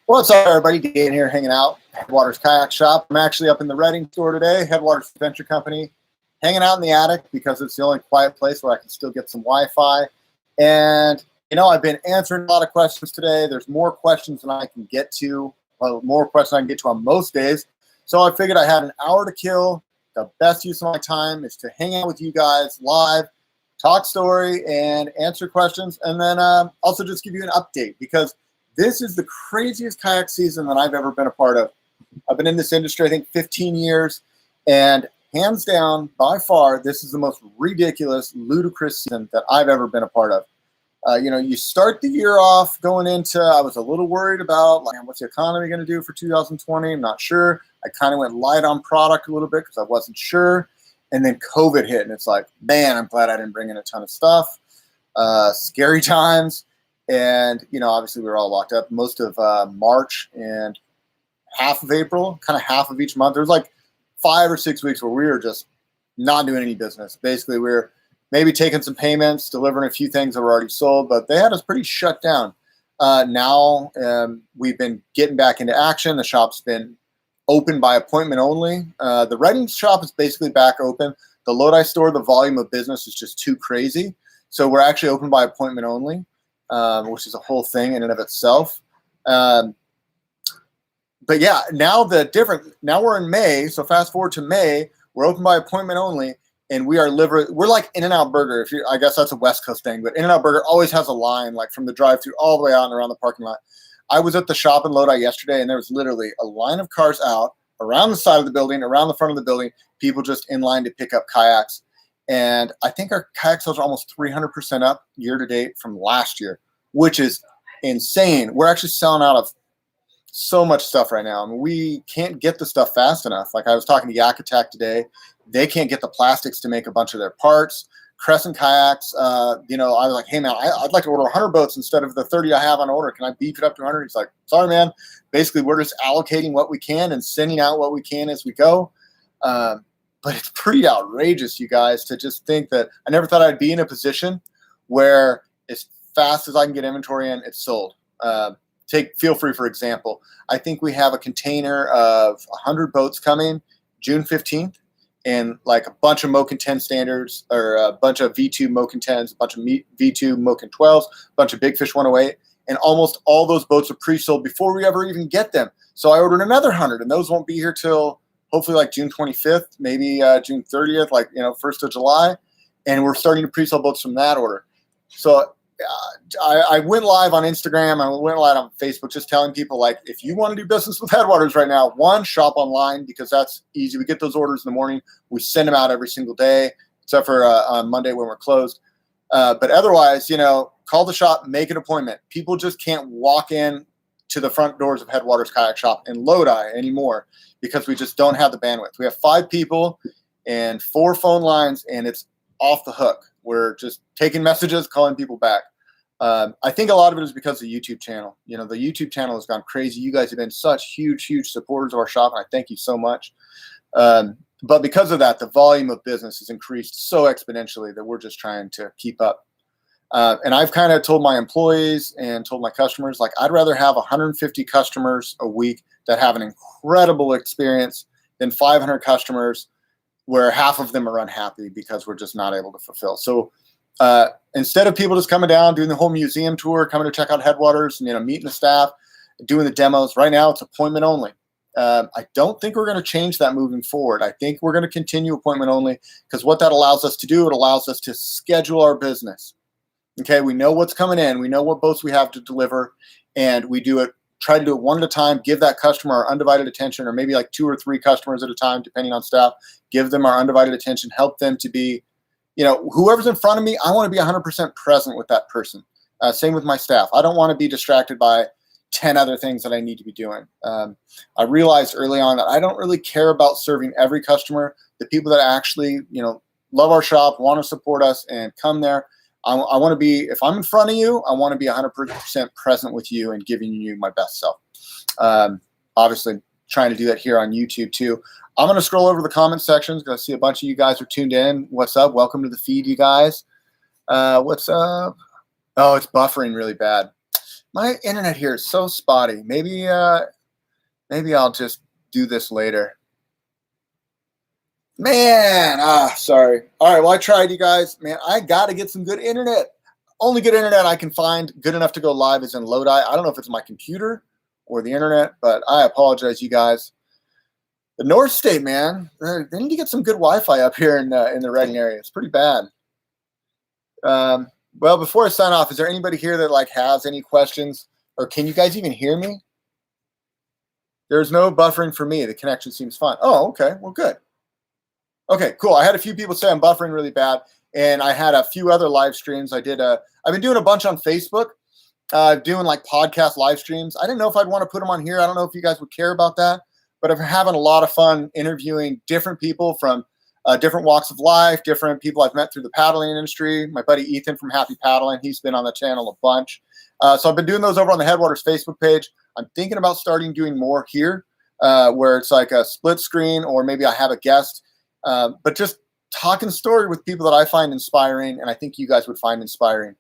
What's up, everybody? Dan here, hanging out at Headwaters Kayak Shop. I'm actually up in the Reading store today, Headwaters Adventure Company, hanging out in the attic because it's the only quiet place where I can still get some Wi-Fi. And, I've been answering a lot of questions today. There's more questions than I can get to, more questions I can get to on most days. So I figured I had an hour to kill. The best use of my time is to hang out with you guys live, talk story, and answer questions, and then also just give you an update because this is the craziest kayak season that I've ever been a part of. I've been in this industry, I think, 15 years, and hands down, by far, this is the most ridiculous, ludicrous season that I've ever been a part of. You start the year off going into, I was a little worried about, what's the economy going to do for 2020? I'm not sure. I kind of went light on product a little bit because I wasn't sure. And then COVID hit, and it's like, man, I'm glad I didn't bring in a ton of stuff. Scary times. And, obviously we were all locked up most of March and half of April, kind of half of each month. There was like 5 or 6 weeks where we were just not doing any business. Basically, we were maybe taking some payments, delivering a few things that were already sold, but they had us pretty shut down. Now we've been getting back into action. The shop's been open by appointment only. The Reading shop is basically back open. The Lodi store, the volume of business is just too crazy. So we're actually open by appointment only. Which is a whole thing in and of itself. But yeah, now we're in May. So fast forward to May, we're open by appointment only, and we're like In-N-Out Burger. I guess that's a West Coast thing, but In-N-Out Burger always has a line like from the drive-thru all the way out and around the parking lot. I was at the shop in Lodi yesterday, and there was literally a line of cars out around the side of the building, around the front of the building, people just in line to pick up kayaks. And I think our kayak sales are almost 300% up year to date from last year, which is insane. We're actually selling out of so much stuff right now. I mean, we can't get the stuff fast enough. Like I was talking to Yak Attack today. They can't get the plastics to make a bunch of their parts. Crescent Kayaks, I was like, hey, man, I'd like to order 100 boats instead of the 30 I have on order. Can I beef it up to 100? He's like, sorry, man. Basically, we're just allocating what we can and sending out what we can as we go. But it's pretty outrageous, you guys, to just think that I never thought I'd be in a position where as fast as I can get inventory in, it's sold. Feel free, for example. I think we have a container of 100 boats coming June 15th, and like a bunch of Moken 10 standards, or a bunch of V2 Moken 10s, a bunch of V2 Moken 12s, a bunch of Big Fish 108, and almost all those boats are pre-sold before we ever even get them. So I ordered another 100, and those won't be here till hopefully like June 25th, maybe June 30th, 1st of July. And we're starting to pre-sell boats from that order. So I went live on Instagram. I went live on Facebook, just telling people, like, if you want to do business with Headwaters right now, one, shop online because that's easy. We get those orders in the morning. We send them out every single day, except for on Monday when we're closed. But otherwise, call the shop, make an appointment. People just can't walk in to the front doors of Headwaters Kayak Shop in Lodi anymore because we just don't have the bandwidth. We have 5 people and 4 phone lines, and it's off the hook. We're just taking messages, calling people back. I think a lot of it is because of the YouTube channel. The YouTube channel has gone crazy. You guys have been such huge, huge supporters of our shop, and I thank you so much. But because of that, the volume of business has increased so exponentially that we're just trying to keep up. And I've kind of told my employees and told my customers, like, I'd rather have 150 customers a week that have an incredible experience than 500 customers where half of them are unhappy because we're just not able to fulfill. So instead of people just coming down, doing the whole museum tour, coming to check out Headwaters, meeting the staff, doing the demos, right now it's appointment only. I don't think we're going to change that moving forward. I think we're going to continue appointment only because what that allows us to do, it allows us to schedule our business. Okay, we know what's coming in. We know what boats we have to deliver, and we try to do it one at a time, give that customer our undivided attention, or maybe like 2 or 3 customers at a time, depending on staff, give them our undivided attention, help them to be, whoever's in front of me, I want to be 100% present with that person. Same with my staff. I don't want to be distracted by 10 other things that I need to be doing. I realized early on that I don't really care about serving every customer. The people that actually, love our shop, want to support us, and come there, I want to be, if I'm in front of you, I want to be 100% present with you and giving you my best self. Obviously, trying to do that here on YouTube too. I'm going to scroll over the comment sections because I see a bunch of you guys are tuned in. What's up? Welcome to the feed, you guys. What's up? Oh, it's buffering really bad. My internet here is so spotty. Maybe I'll just do this later. Man, sorry. All right, well, I tried, you guys. Man, I got to get some good internet. Only good internet I can find good enough to go live is in Lodi. I don't know if it's my computer or the internet, but I apologize, you guys. The North State, man, they need to get some good Wi-Fi up here in the Reading area. It's pretty bad. Well, before I sign off, is there anybody here that like has any questions, or can you guys even hear me? There's no buffering for me. The connection seems fine. Oh, okay. Well, good. Okay, cool. I had a few people say I'm buffering really bad, and I had a few other live streams. I've been doing a bunch on Facebook, doing like podcast live streams. I didn't know if I'd want to put them on here. I don't know if you guys would care about that, but I'm having a lot of fun interviewing different people from different walks of life, different people I've met through the paddling industry. My buddy Ethan from Happy Paddling, he's been on the channel a bunch. So I've been doing those over on the Headwaters Facebook page. I'm thinking about starting doing more here, where it's like a split screen, or maybe I have a guest. But just talking story with people that I find inspiring, and I think you guys would find inspiring.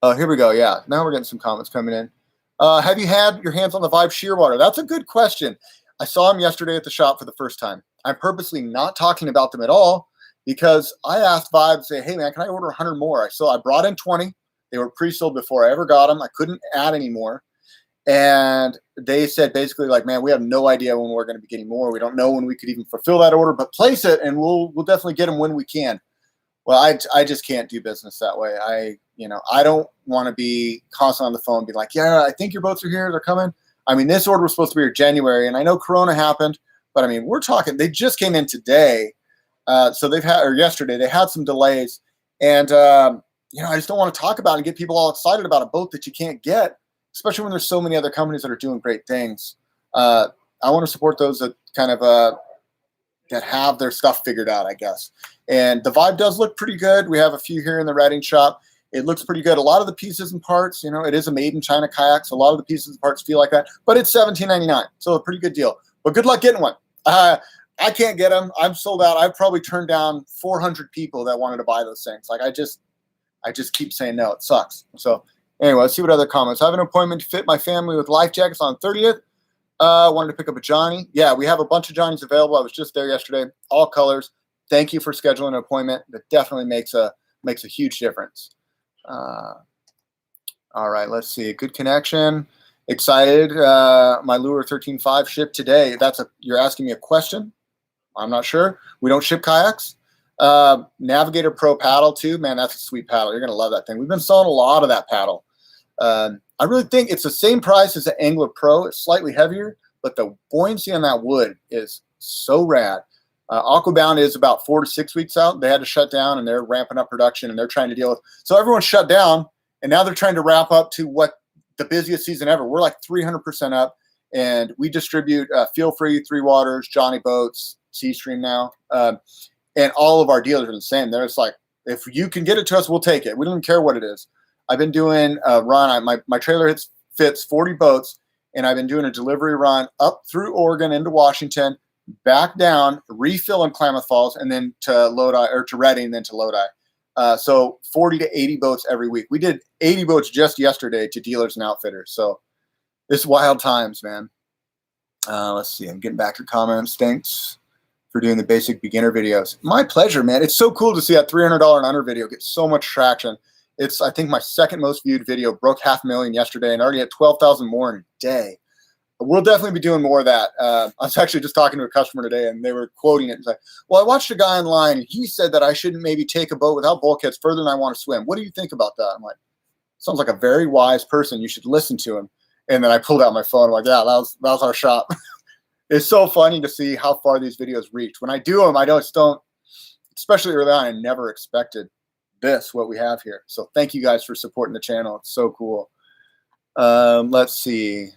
Here we go. Yeah, now we're getting some comments coming in. Have you had your hands on the Vibe Shearwater? That's a good question. I saw them yesterday at the shop for the first time. I'm purposely not talking about them at all because I asked Vibe, say, hey man, can I order 100 more? So I brought in 20. They were pre-sold before I ever got them. I couldn't add any more. And they said basically like, man, we have no idea when we're going to be getting more. We don't know when we could even fulfill that order, but place it and we'll definitely get them when we can. Well, I just can't do business that way. I don't want to be constant on the phone, be like, yeah, I think your boats are here. They're coming. I mean, this order was supposed to be here January, and I know Corona happened, but I mean, we're talking, they just came in today. So yesterday, they had some delays. And, I just don't want to talk about it and get people all excited about a boat that you can't get, especially when there's so many other companies that are doing great things. I want to support those that kind of that have their stuff figured out, I guess. And the Vibe does look pretty good. We have a few here in the Reading shop. It looks pretty good. A lot of the pieces and parts, it is a made in China kayak, so a lot of the pieces and parts feel like that. But it's $17.99, so a pretty good deal. But good luck getting one. I can't get them. I'm sold out. I've probably turned down 400 people that wanted to buy those things. Like I just keep saying no. It sucks. So anyway, let's see what other comments. I have an appointment to fit my family with life jackets on 30th. Wanted to pick up a Johnny. Yeah, we have a bunch of Johnnies available. I was just there yesterday. All colors. Thank you for scheduling an appointment. That definitely makes a huge difference. All right, let's see. Good connection. Excited. My Lure 13.5 shipped today. You're asking me a question? I'm not sure. We don't ship kayaks. Navigator Pro paddle too. Man, that's a sweet paddle. You're going to love that thing. We've been selling a lot of that paddle. I really think it's the same price as the Angler Pro. It's slightly heavier, but the buoyancy on that wood is so rad. Aquabound is about 4 to 6 weeks out. They had to shut down, and they're ramping up production, and they're trying to deal with. So everyone's shut down, and now they're trying to wrap up to what the busiest season ever. We're like 300% up, and we distribute Feel Free, Three Waters, Johnny Boats, Seastream now, and all of our dealers are the same. They're just like, if you can get it to us, we'll take it. We don't even care what it is. I've been doing a run. My trailer fits 40 boats, and I've been doing a delivery run up through Oregon into Washington, back down, refill in Klamath Falls, and then to Lodi, or to Reading, then to Lodi. So 40 to 80 boats every week. We did 80 boats just yesterday to dealers and outfitters. So it's wild times, man. Let's see. I'm getting back to comments. Thanks for doing the basic beginner videos. My pleasure, man. It's so cool to see that $300 and under video get so much traction. It's, I think, my second most viewed video. Broke 500,000 yesterday and already had 12,000 more in a day. We'll definitely be doing more of that. I was actually just talking to a customer today, and they were quoting it. It's like, well, I watched a guy online, and he said that I shouldn't maybe take a boat without bulkheads further than I want to swim. What do you think about that? I'm like, sounds like a very wise person. You should listen to him. And then I pulled out my phone. I'm like, yeah, that was our shop. It's so funny to see how far these videos reach. When I do them, I just don't, especially early on, I never expected what we have here. So thank you guys for supporting the channel. It's so cool. Let's see.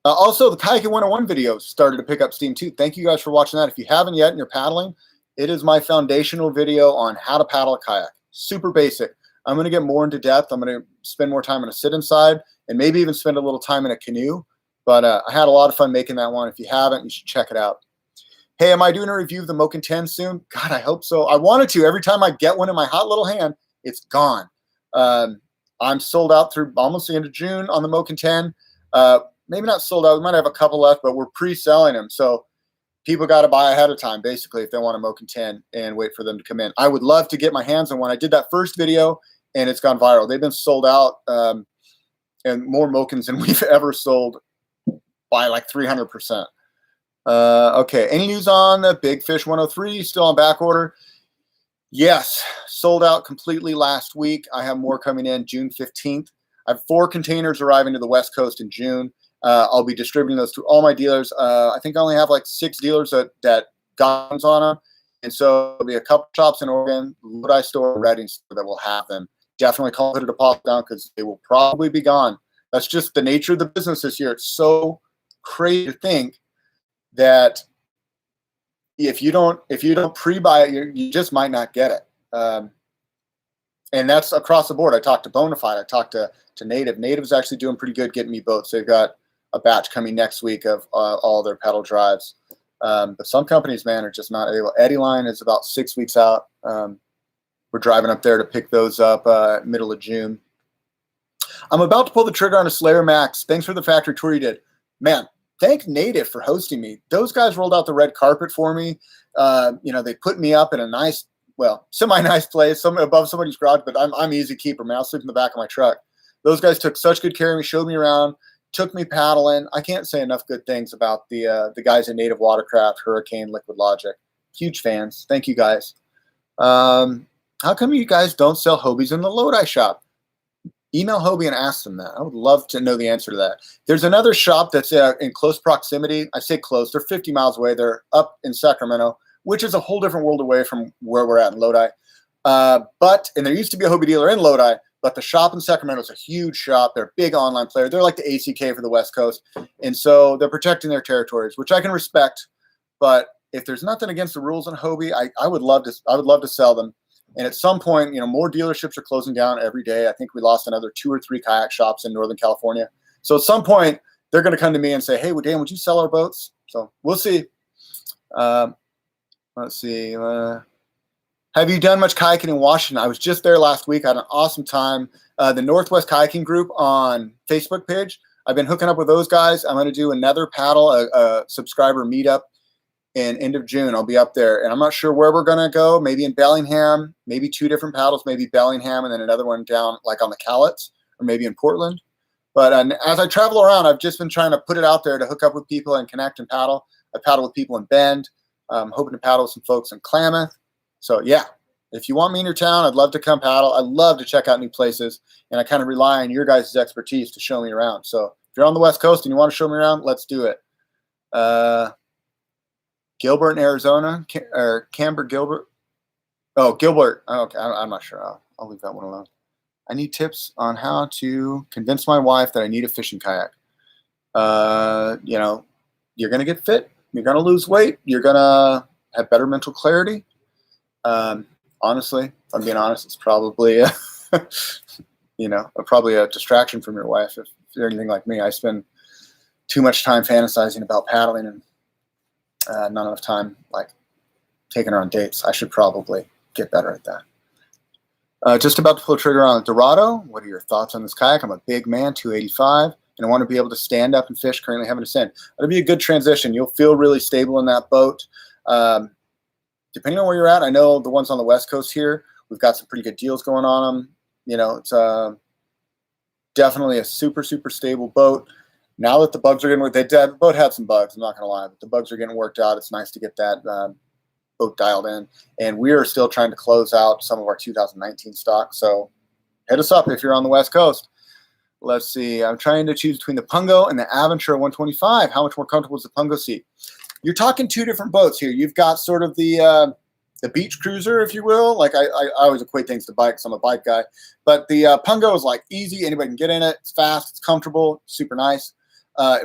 Also, the Kayaking 101 videos started to pick up steam too. Thank you guys for watching that. If you haven't yet and you're paddling, it is my foundational video on how to paddle a kayak. Super basic. I'm going to get more into depth. I'm going to spend more time on a sit inside and maybe even spend a little time in a canoe. But I had a lot of fun making that one. If you haven't, you should check it out. Hey, am I doing a review of the Moken 10 soon? God, I hope so. I wanted to. Every time I get one in my hot little hand, it's gone. I'm sold out through almost the end of June on the Moken 10. Maybe not sold out. We might have a couple left, but we're pre-selling them. So people got to buy ahead of time, basically, if they want a Moken 10 and wait for them to come in. I would love to get my hands on one. I did that first video, and it's gone viral. They've been sold out, and more Mokens than we've ever sold by like 300%. Okay, any news on the Big Fish 103? Still on back order? Yes, sold out completely last week. I have more coming in June 15th. I have 4 containers arriving to the West Coast in June. I'll be distributing those to all my dealers. I think I only have like 6 dealers that got ones on them. And so there'll be a couple shops in Oregon, Lodi store, Reading store that will have them. Definitely call it a deposit down because they will probably be gone. That's just the nature of the business this year. It's so crazy to think that if you don't pre-buy it, you just might not get it. And that's across the board. I talked to Bonafide. I talked to Native. Native's actually doing pretty good getting me boats. They've got a batch coming next week of all their pedal drives. But some companies, man, are just not able. Eddie Line is about 6 weeks out. We're driving up there to pick those up middle of June. I'm about to pull the trigger on a Slayer Max. Thanks for the factory tour you did. Man, thank Native for hosting me. Those guys rolled out the red carpet for me. They put me up in a nice, semi-nice place, above somebody's garage, but I'm easy keeper, man. I'll sleep in the back of my truck. Those guys took such good care of me, showed me around, took me paddling. I can't say enough good things about the guys at Native Watercraft, Hurricane, Liquid Logic. Huge fans. Thank you, guys. How come you guys don't sell Hobies in the Lodi shop? Email Hobie and ask them that. I would love to know the answer to that. There's another shop that's in close proximity. I say close. They're 50 miles away. They're up in Sacramento, which is a whole different world away from where we're at in Lodi. And there used to be a Hobie dealer in Lodi, but the shop in Sacramento is a huge shop. They're a big online player. They're like the ACK for the West Coast. And so they're protecting their territories, which I can respect. But if there's nothing against the rules on Hobie, I would love to sell them. And at some point, more dealerships are closing down every day. I think we lost another 2 or 3 kayak shops in Northern California. So at some point, they're going to come to me and say, hey, well, Dan, would you sell our boats? So we'll see. Let's see. Have you done much kayaking in Washington? I was just there last week. I had an awesome time. The Northwest Kayaking Group on Facebook page, I've been hooking up with those guys. I'm going to do another paddle, a subscriber meetup in end of June. I'll be up there, and I'm not sure where we're going to go. Maybe in Bellingham, maybe 2 different paddles, maybe Bellingham and then another one down like on the Cowlitz, or maybe in Portland. But as I travel around, I've just been trying to put it out there to hook up with people and connect and paddle. I paddle with people in Bend. I'm hoping to paddle with some folks in Klamath. So yeah, if you want me in your town, I'd love to come paddle. I love to check out new places, and I kind of rely on your guys' expertise to show me around. So if you're on the West Coast and you want to show me around, let's do it. Gilbert in Arizona, or Camber Gilbert. Oh, Gilbert. Oh, okay, I'm not sure. I'll leave that one alone. I need tips on how to convince my wife that I need a fishing kayak. You're going to get fit. You're going to lose weight. You're going to have better mental clarity. Honestly, if I'm being honest, it's probably, probably a distraction from your wife. If you're anything like me, I spend too much time fantasizing about paddling and not enough time like taking her on dates. I should probably get better at that. Just about to pull the trigger on a Dorado. What are your thoughts on this kayak? I'm a big man, 285, and I want to be able to stand up and fish. Currently having to send. It'll be a good transition. You'll feel really stable in that boat. Depending on where you're at, I know the ones on the West Coast here, we've got some pretty good deals going on them. It's definitely a super, super stable boat. Now that the bugs are getting worked, the boat had some bugs, I'm not going to lie, but the bugs are getting worked out. It's nice to get that boat dialed in. And we are still trying to close out some of our 2019 stock. So hit us up if you're on the West Coast. Let's see. I'm trying to choose between the Pungo and the Aventura 125. How much more comfortable is the Pungo seat? You're talking 2 different boats here. You've got sort of the beach cruiser, if you will. Like I always equate things to bikes. I'm a bike guy. But the Pungo is like easy. Anybody can get in it. It's fast. It's comfortable. Super nice.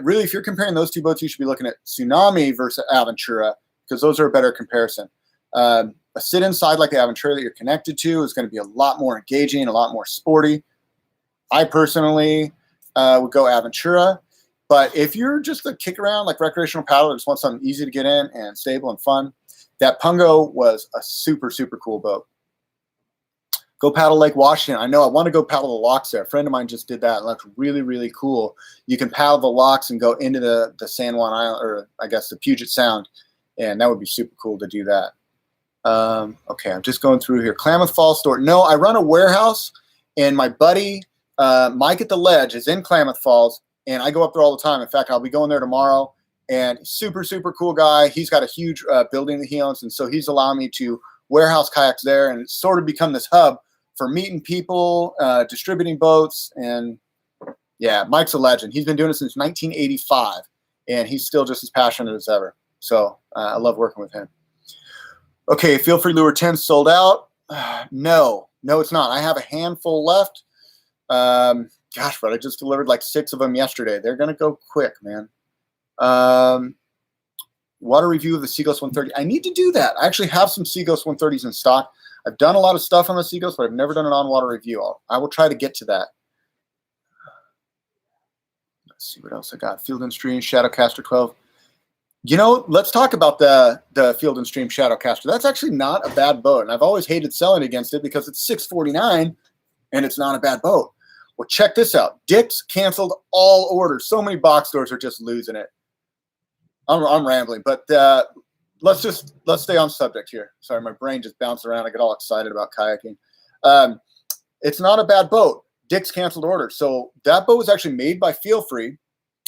Really, if you're comparing those 2 boats, you should be looking at Tsunami versus Aventura because those are a better comparison. A sit inside like the Aventura that you're connected to is going to be a lot more engaging, a lot more sporty. I personally would go Aventura. But if you're just a kick around, like recreational paddler, just want something easy to get in and stable and fun, that Pungo was a super, super cool boat. Go paddle Lake Washington. I know I want to go paddle the locks there. A friend of mine just did that. And that's really, really cool. You can paddle the locks and go into the San Juan Island, or I guess the Puget Sound. And that would be super cool to do that. Okay, I'm just going through here. Klamath Falls store. No, I run a warehouse, and my buddy Mike at the Ledge is in Klamath Falls, and I go up there all the time. In fact, I'll be going there tomorrow. And super, super cool guy. He's got a huge building that he owns, and so he's allowing me to warehouse kayaks there, and it's sort of become this hub for meeting people, distributing boats, and yeah, Mike's a legend. He's been doing it since 1985, and he's still just as passionate as ever. So I love working with him. Okay, Feel Free Lure 10 sold out. No, it's not. I have a handful left. Gosh, but I just delivered like 6 of them yesterday. They're going to go quick, man. Water review of the Seaghost 130. I need to do that. I actually have some Seaghost 130s in stock. I've done a lot of stuff on the Seaghost, but I've never done an on-water review. I will try to get to that. Let's see what else I got. Field and Stream, Shadowcaster 12. You know, let's talk about the Field and Stream Shadowcaster. That's actually not a bad boat, and I've always hated selling against it because it's $649, and it's not a bad boat. Well, check this out. Dick's canceled all orders. So many box stores are just losing it. I'm rambling, but let's stay on subject here. Sorry, my brain just bounced around. I get all excited about kayaking. It's not a bad boat. Dick's canceled orders. So that boat was actually made by Feel Free.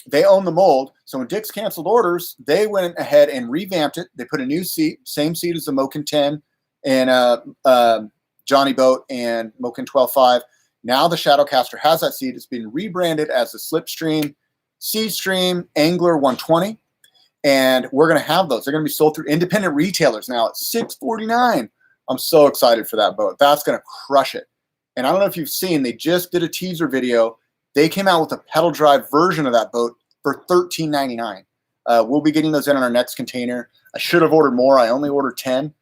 They own the mold. So when Dick's canceled orders, they went ahead and revamped it. They put a new seat, same seat as the Moken 10 and Johnny Boat and Moken 12.5. Now the Shadowcaster has that seat. It's been rebranded as the Slipstream, Seastream, Angler 120. And we're going to have those. They're going to be sold through independent retailers now at $649. I'm so excited for that boat. That's going to crush it. And I don't know if you've seen, they just did a teaser video. They came out with a pedal drive version of that boat for $13.99. We'll be getting those in on our next container. I should have ordered more. I only ordered 10.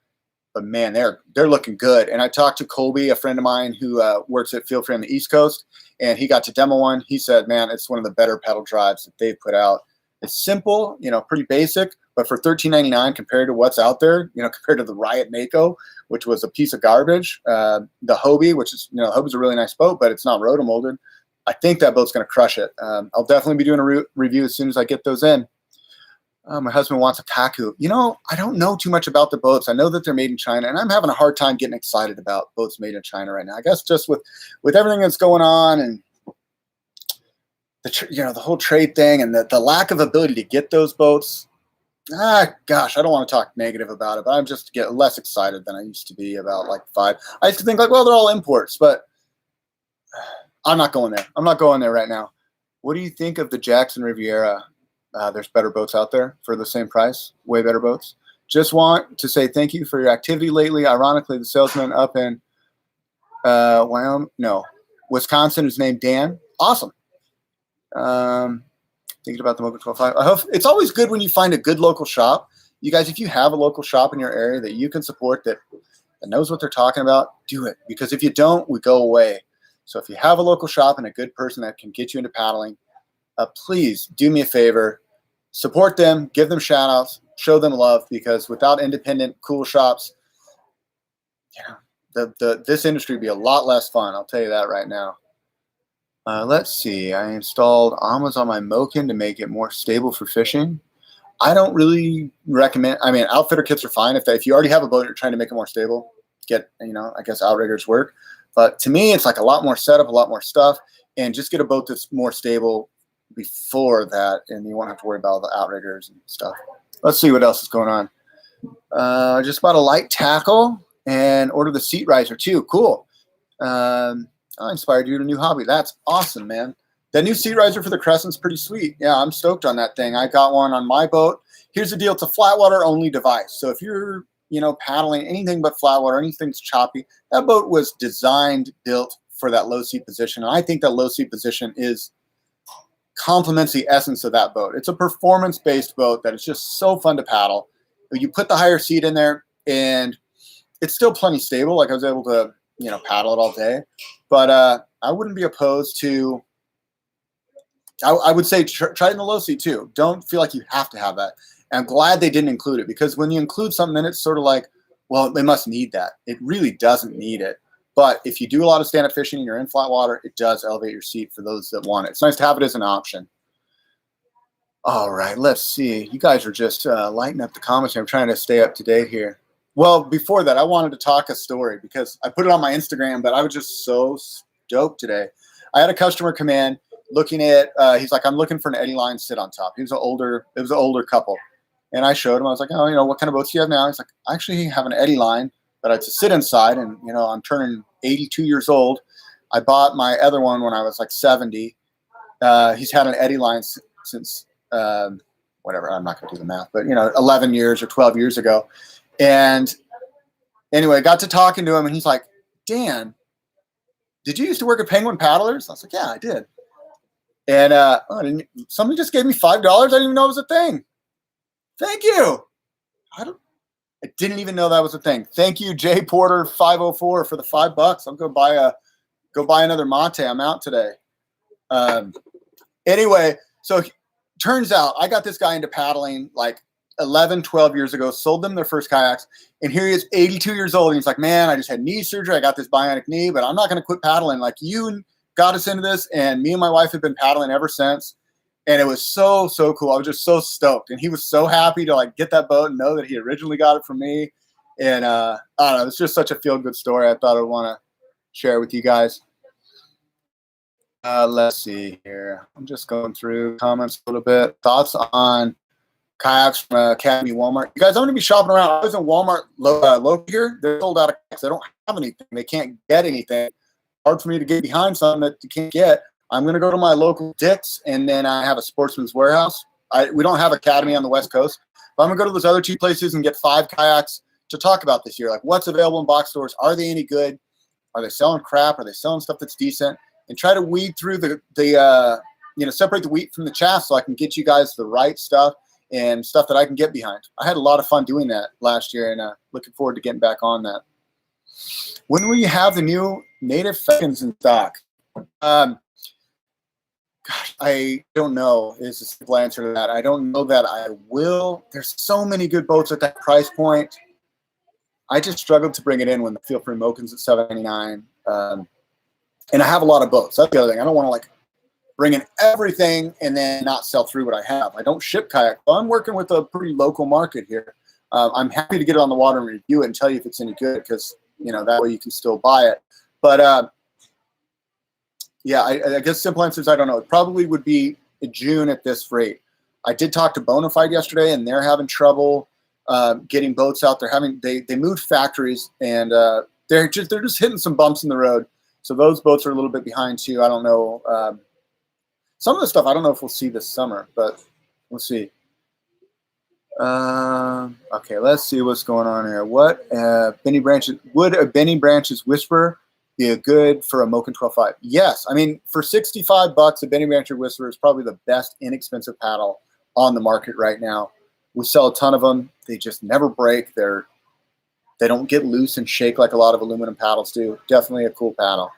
But man, they're looking good. And I talked to Colby, a friend of mine who works at Feel Free on the East Coast, and he got to demo one. He said, man, it's one of the better pedal drives that they've put out. It's simple, pretty basic, but for $13.99 compared to what's out there, compared to the Riot Mako, which was a piece of garbage, the Hobie, which is, Hobie's a really nice boat, but it's not rotomolded. I think that boat's going to crush it. I'll definitely be doing a review as soon as I get those in. My husband wants a Kaku. I don't know too much about the boats. I know that they're made in China, and I'm having a hard time getting excited about boats made in China right now. I guess just with everything that's going on and the whole trade thing and the lack of ability to get those boats. Gosh, I don't want to talk negative about it, but I'm just get less excited than I used to be about like 5. I used to think well, they're all imports, but I'm not going there. I'm not going there right now. What do you think of the Jackson Riviera? There's better boats out there for the same price, way better boats. Just want to say thank you for your activity lately. Ironically, the salesman up in Wisconsin is named Dan. Awesome. Thinking about the Moken 12.5. I hope it's always good when you find a good local shop. You guys, if you have a local shop in your area that you can support that knows what they're talking about, do it. Because if you don't, we go away. So if you have a local shop and a good person that can get you into paddling, please do me a favor, support them, give them shout outs, show them love, because without independent cool shops, this industry would be a lot less fun. I'll tell you that right now. Let's see. I installed Amas on my Moken to make it more stable for fishing. I don't really recommend. I mean, outfitter kits are fine if you already have a boat and you're trying to make it more stable. Get I guess outriggers work. But to me, it's like a lot more setup, a lot more stuff, and just get a boat that's more stable before that, and you won't have to worry about all the outriggers and stuff. Let's see what else is going on. Just bought a light tackle and ordered the seat riser too. Cool. I inspired you to a new hobby. That's awesome, man. That new seat riser for the Crescent's pretty sweet. Yeah, I'm stoked on that thing. I got one on my boat. Here's the deal. It's a flat water only device. So if you're, paddling anything but flat water, anything's choppy, that boat was built for that low seat position. And I think that low seat position complements the essence of that boat. It's a performance-based boat that is just so fun to paddle. You put the higher seat in there, and it's still plenty stable. Like I was able to, paddle it all day. But I wouldn't be opposed to. I would say try it in the low seat too. Don't feel like you have to have that. And I'm glad they didn't include it, because when you include something, then it's sort of like, well, they must need that. It really doesn't need it. But if you do a lot of stand-up fishing and you're in flat water, it does elevate your seat for those that want it. It's nice to have it as an option. All right, let's see. You guys are just lighting up the comments. I'm trying to stay up to date here. Well, before that, I wanted to talk a story because I put it on my Instagram, but I was just so stoked today. I had a customer come in looking at, he's like, I'm looking for an eddy line sit on top. It was an older couple. And I showed him, I was like, oh, you know, what kind of boats do you have now? He's like, I actually have an eddy line that I had to sit inside. And, you know, I'm turning 82 years old. I bought my other one when I was like 70. He's had an eddy line since, whatever, I'm not going to do the math, but, you know, 11 years or 12 years ago. And anyway, I got to talking to him, and he's like, Dan, did you used to work at Penguin Paddlers? I was like, yeah, I did. And somebody just gave me $5. I didn't even know it was a thing. Thank you. I didn't even know that was a thing. Thank you, Jay Porter 504 for the $5. I'll go buy another mate. I'm out today. Anyway, so turns out I got this guy into paddling like 11, 12 years ago, sold them their first kayaks, and here he is, 82 years old, and he's like, man, I just had knee surgery. I got this bionic knee, but I'm not going to quit paddling. Like, you got us into this, and me and my wife have been paddling ever since, and it was so, so cool. I was just so stoked, and he was so happy to, like, get that boat and know that he originally got it from me, and I don't know, it's just such a feel-good story. I thought I'd want to share with you guys. Let's see here. I'm just going through comments a little bit. Thoughts on kayaks from Academy Walmart. You guys, I'm going to be shopping around. I was in Walmart local here. They're sold out of kayaks. They don't have anything. They can't get anything. Hard for me to get behind something that you can't get. I'm going to go to my local Dick's, and then I have a Sportsman's Warehouse. We don't have Academy on the West Coast, but I'm going to go to those other two places and get 5 kayaks to talk about this year. Like, what's available in box stores? Are they any good? Are they selling crap? Are they selling stuff that's decent? And try to weed through separate the wheat from the chaff so I can get you guys the right stuff and stuff that I can get behind. I had a lot of fun doing that last year, and looking forward to getting back on that. When will you have the new native Falcons in stock? Gosh, I don't know is the simple answer to that. I don't know that I will. There's so many good boats at that price point. I just struggled to bring it in when the Feel Free Moken's at $7.99. And I have a lot of boats. That's the other thing. I don't want to like bring in everything and then not sell through what I have. I don't ship kayak. Well, I'm working with a pretty local market here. I'm happy to get it on the water and review it and tell you if it's any good, because, you know, that way you can still buy it. But yeah, I guess simple answer is I don't know. It probably would be in June at this rate. I did talk to Bonafide yesterday, and they're having trouble getting boats out. They moved factories, and they're just hitting some bumps in the road. So those boats are a little bit behind too. I don't know. Some of the stuff I don't know if we'll see this summer, but we'll see. Okay, let's see what's going on here. What would a Benny Branches Whisperer be a good for a Moken 12.5? Yes. I mean, for $65, a Benny Branches Whisperer is probably the best inexpensive paddle on the market right now. We sell a ton of them. They just never break. They don't get loose and shake like a lot of aluminum paddles do. Definitely a cool paddle.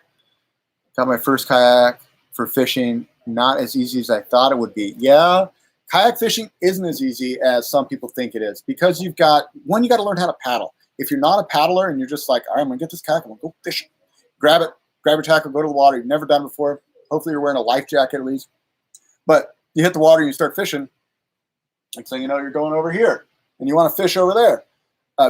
Got my first kayak for fishing. Not as easy as I thought it would be. Yeah, kayak fishing isn't as easy as some people think it is, because you got to learn how to paddle. If you're not a paddler and you're just like, all right, I'm going to get this kayak, I'm going to go fishing. Grab it, grab your tackle, go to the water. You've never done it before. Hopefully you're wearing a life jacket at least. But you hit the water and you start fishing. Next thing you know, you're going over here and you want to fish over there.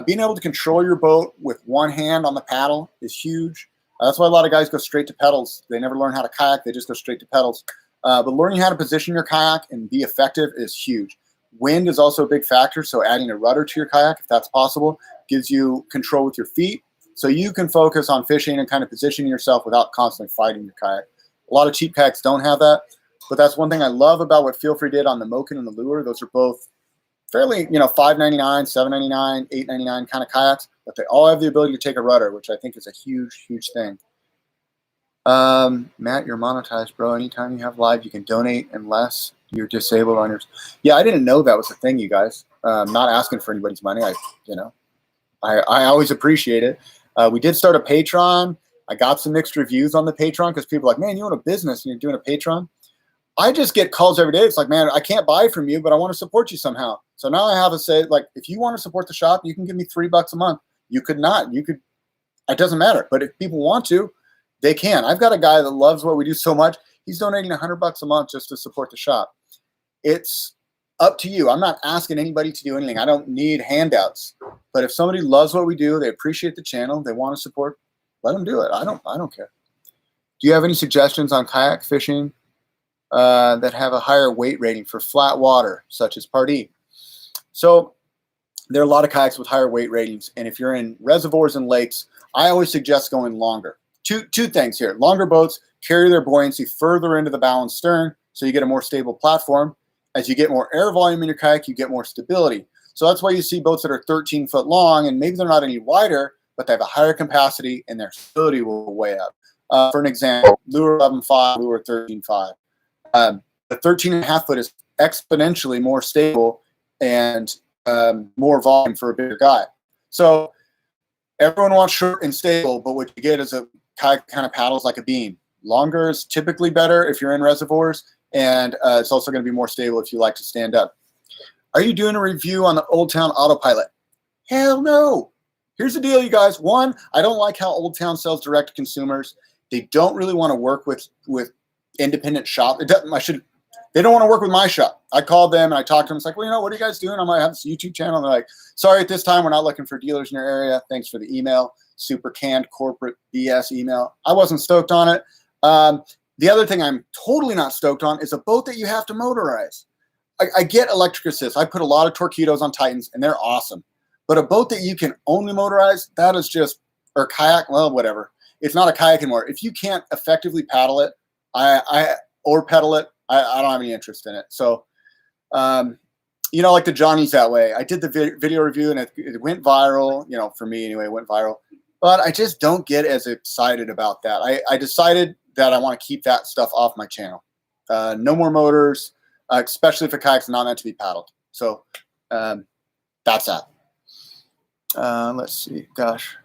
Being able to control your boat with one hand on the paddle is huge. That's why a lot of guys go straight to pedals. They never learn how to kayak. They just go straight to pedals. But learning how to position your kayak and be effective is huge. Wind is also a big factor, so adding a rudder to your kayak, if that's possible, gives you control with your feet, so you can focus on fishing and kind of positioning yourself without constantly fighting your kayak. A lot of cheap kayaks don't have that, but that's one thing I love about what Feel Free did on the Moken and the Lure. Those are both fairly, $5.99, $7.99, $8.99 kind of kayaks, but they all have the ability to take a rudder, which I think is a huge, huge thing. Matt, you're monetized, bro. Anytime you have live, you can donate unless you're disabled on yours. Yeah, I didn't know that was a thing, you guys. Not asking for anybody's money. I always appreciate it. We did start a Patreon. I got some mixed reviews on the Patreon because people are like, man, you own a business and you're doing a Patreon. I just get calls every day. It's like, man, I can't buy from you, but I want to support you somehow. So now I have to say, like, if you want to support the shop, you can give me $3 a month. You could not. You could it doesn't matter. But if people want to, they can. I've got a guy that loves what we do so much. He's donating $100 a month just to support the shop. It's up to you. I'm not asking anybody to do anything. I don't need handouts. But if somebody loves what we do, they appreciate the channel, they want to support, let them do it. I don't care. Do you have any suggestions on kayak fishing that have a higher weight rating for flat water, such as Pardee? So there are a lot of kayaks with higher weight ratings, and if you're in reservoirs and lakes, I always suggest going longer. Two things here. Longer boats carry their buoyancy further into the bow and stern, so you get a more stable platform. As you get more air volume in your kayak, you get more stability. So that's why you see boats that are 13 foot long, and maybe they're not any wider, but they have a higher capacity, and their stability will go way up. For an example, Lure 11.5, Lure 13.5. The 13.5 foot is exponentially more stable and more volume for a bigger guy. So everyone wants short and stable, but what you get is a kayak kind of paddles like a beam. Longer is typically better if you're in reservoirs, and it's also going to be more stable if you like to stand up. Are you doing a review on the Old Town Autopilot? Hell no. Here's the deal, you guys. One, I don't like how Old Town sells direct to consumers. They don't really want to work with independent shop. They don't want to work with my shop. I called them and I talked to them. It's like, well, what are you guys doing? I might have this YouTube channel. And they're like, sorry, at this time, we're not looking for dealers in your area. Thanks for the email. Super canned corporate BS email. I wasn't stoked on it. The other thing I'm totally not stoked on is a boat that you have to motorize. I get electric assist. I put a lot of Torqeedos on Titans, and they're awesome. But a boat that you can only motorize, that is just, or kayak, well, whatever. It's not a kayak anymore. If you can't effectively paddle it, or pedal it, I don't have any interest in it. So, like the Johnny's that way. I did the video review, and it went viral. For me anyway, it went viral. But I just don't get as excited about that. I decided that I want to keep that stuff off my channel. No more motors, especially if a kayak's not meant to be paddled. So that's that. Let's see. Gosh.